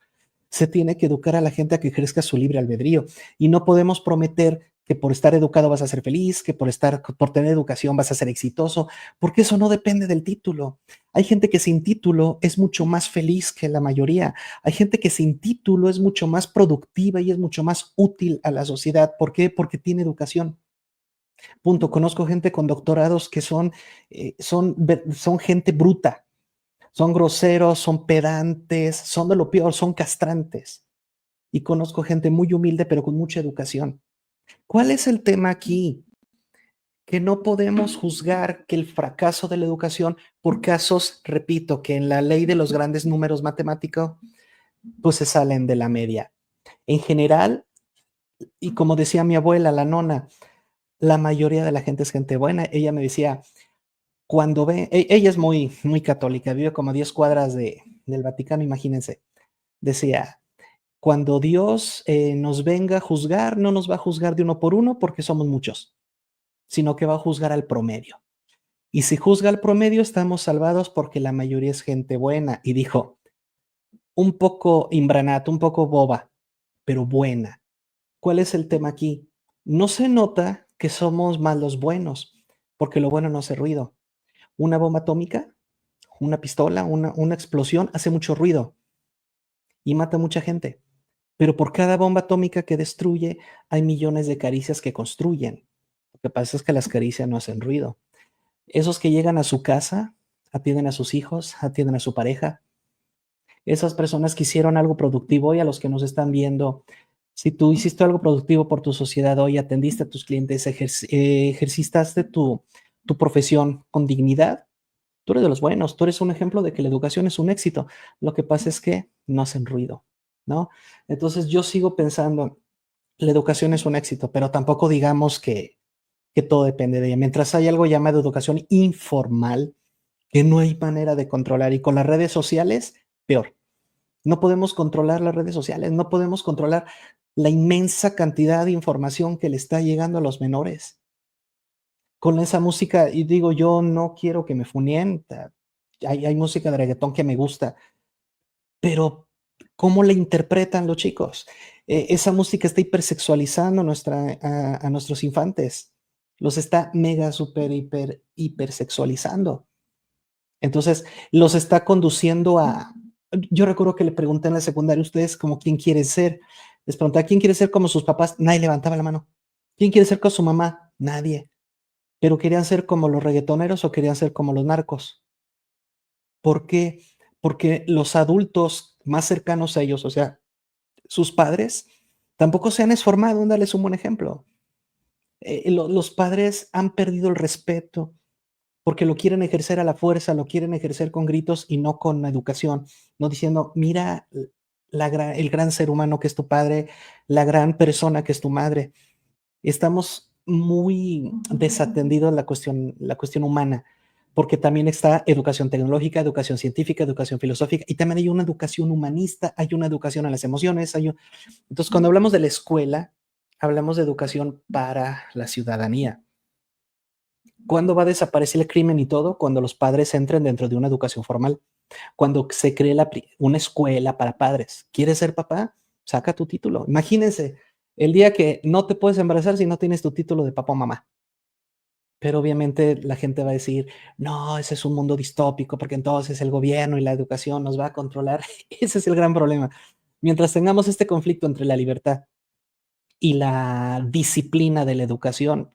Speaker 3: Se tiene que educar a la gente a que ejerza su libre albedrío y no podemos prometer que por estar educado vas a ser feliz, que por tener educación vas a ser exitoso, porque eso no depende del título. Hay gente que sin título es mucho más feliz que la mayoría. Hay gente que sin título es mucho más productiva y es mucho más útil a la sociedad. ¿Por qué? Porque tiene educación. Punto. Conozco gente con doctorados que son gente bruta, son groseros, son pedantes, son de lo peor, son castrantes. Y conozco gente muy humilde, pero con mucha educación. ¿Cuál es el tema aquí? Que no podemos juzgar que el fracaso de la educación por casos, repito, que en la ley de los grandes números matemáticos, pues se salen de la media. En general, y como decía mi abuela, la nona, la mayoría de la gente es gente buena. Ella me decía, cuando ve, ella es muy, muy católica, vive como a 10 cuadras del Vaticano, imagínense. Decía, cuando Dios nos venga a juzgar, no nos va a juzgar de uno por uno porque somos muchos, sino que va a juzgar al promedio. Y si juzga al promedio, estamos salvados porque la mayoría es gente buena. Y dijo, un poco imbranato, un poco boba, pero buena. ¿Cuál es el tema aquí? No se nota que somos más los buenos, porque lo bueno no hace ruido. Una bomba atómica, una pistola, una explosión hace mucho ruido y mata a mucha gente. Pero por cada bomba atómica que destruye, hay millones de caricias que construyen. Lo que pasa es que las caricias no hacen ruido. Esos que llegan a su casa, atienden a sus hijos, atienden a su pareja. Esas personas que hicieron algo productivo hoy, a los que nos están viendo, si tú hiciste algo productivo por tu sociedad hoy, atendiste a tus clientes, ejercitaste tu profesión con dignidad, tú eres de los buenos, tú eres un ejemplo de que la educación es un éxito. Lo que pasa es que no hacen ruido, ¿no? Entonces yo sigo pensando, la educación es un éxito, pero tampoco digamos que todo depende de ella. Mientras hay algo llamado educación informal, que no hay manera de controlar, y con las redes sociales, peor. No podemos controlar las redes sociales, no podemos controlar la inmensa cantidad de información que le está llegando a los menores. Con esa música, y digo, yo no quiero que me funien, hay música de reggaetón que me gusta, pero ¿cómo la interpretan los chicos? Esa música está hipersexualizando a nuestros infantes, los está mega, super, hipersexualizando. Entonces, los está conduciendo a... Yo recuerdo que le pregunté en la secundaria, ¿ustedes como quién quieren ser? Les pregunté, ¿quién quiere ser como sus papás? Nadie levantaba la mano. ¿Quién quiere ser como su mamá? Nadie. ¿Pero querían ser como los reggaetoneros o querían ser como los narcos? ¿Por qué? Porque los adultos más cercanos a ellos, o sea, sus padres, tampoco se han esforzado en darles un buen ejemplo. Los padres han perdido el respeto porque lo quieren ejercer a la fuerza, lo quieren ejercer con gritos y no con educación, no diciendo, mira el gran ser humano que es tu padre, la gran persona que es tu madre. Estamos muy desatendidos en la cuestión humana, porque también está educación tecnológica, educación científica, educación filosófica, y también hay una educación humanista, hay una educación a las emociones. Entonces, cuando hablamos de la escuela, hablamos de educación para la ciudadanía. ¿Cuándo va a desaparecer el crimen y todo? Cuando los padres entren dentro de una educación formal. Cuando se cree una escuela para padres. ¿Quieres ser papá? Saca tu título. Imagínense el día que no te puedes embarazar si no tienes tu título de papá o mamá. Pero obviamente la gente va a decir, no, ese es un mundo distópico porque entonces el gobierno y la educación nos va a controlar. Ese es el gran problema. Mientras tengamos este conflicto entre la libertad y la disciplina de la educación,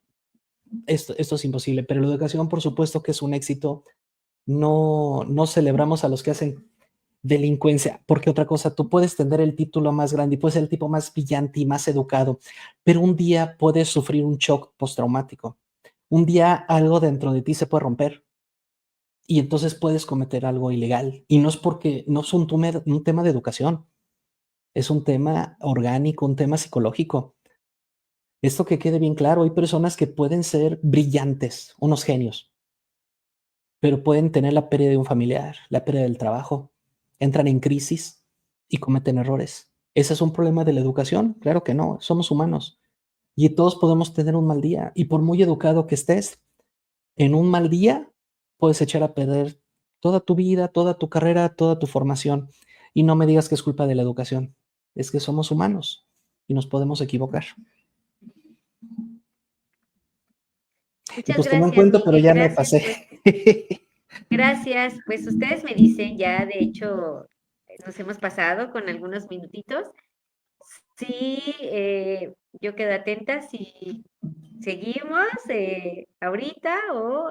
Speaker 3: esto es imposible, pero la educación, por supuesto que es un éxito. No celebramos a los que hacen delincuencia, porque otra cosa, tú puedes tener el título más grande y puedes ser el tipo más brillante y más educado, pero un día puedes sufrir un shock postraumático. Un día algo dentro de ti se puede romper y entonces puedes cometer algo ilegal. Y no es porque no es un tema de educación, es un tema orgánico, un tema psicológico. Esto que quede bien claro, hay personas que pueden ser brillantes, unos genios, pero pueden tener la pérdida de un familiar, la pérdida del trabajo, entran en crisis y cometen errores. ¿Ese es un problema de la educación? Claro que no, somos humanos y todos podemos tener un mal día, y por muy educado que estés, en un mal día puedes echar a perder toda tu vida, toda tu carrera, toda tu formación. Y no me digas que es culpa de la educación, es que somos humanos y nos podemos equivocar. Y
Speaker 1: Muchas
Speaker 3: pues te me
Speaker 1: gracias,
Speaker 3: cuento, pero
Speaker 1: Miguel.
Speaker 3: ya me
Speaker 1: Gracias,
Speaker 3: pasé.
Speaker 1: gracias. Pues ustedes me dicen, ya de hecho nos hemos pasado con algunos minutitos. Sí, yo quedo atenta si seguimos ahorita o,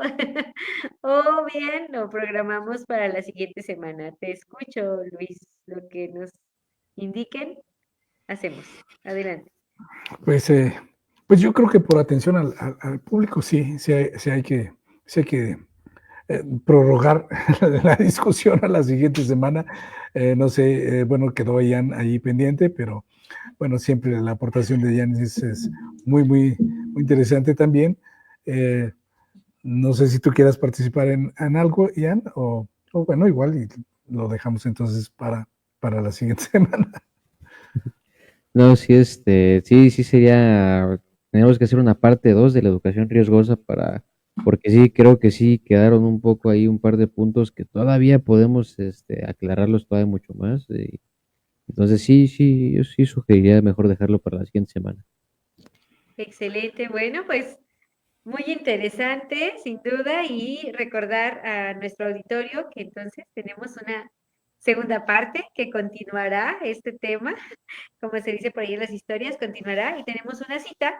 Speaker 1: o bien lo programamos para la siguiente semana. Te escucho, Luis, lo que nos indiquen, hacemos. Adelante.
Speaker 2: Pues yo creo que por atención al público sí hay que prorrogar la discusión a la siguiente semana. No sé, bueno, quedó Ian ahí pendiente, pero bueno, siempre la aportación de Ian es muy interesante también. No sé si tú quieras participar en algo, Ian, o bueno, igual y lo dejamos entonces para la siguiente semana.
Speaker 4: No, sí, sí sería, tenemos que hacer una parte 2 de la educación riesgosa porque sí, creo que sí quedaron un poco ahí un par de puntos que todavía podemos, aclararlos todavía mucho más. Entonces sí, yo sí sugeriría mejor dejarlo para la siguiente semana.
Speaker 1: Excelente, bueno, pues muy interesante, sin duda, y recordar a nuestro auditorio que entonces tenemos una segunda parte que continuará este tema, como se dice por ahí en las historias, continuará y tenemos una cita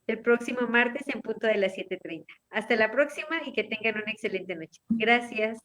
Speaker 1: el próximo martes en punto de las 7:30. Hasta la próxima y que tengan una excelente noche. Gracias.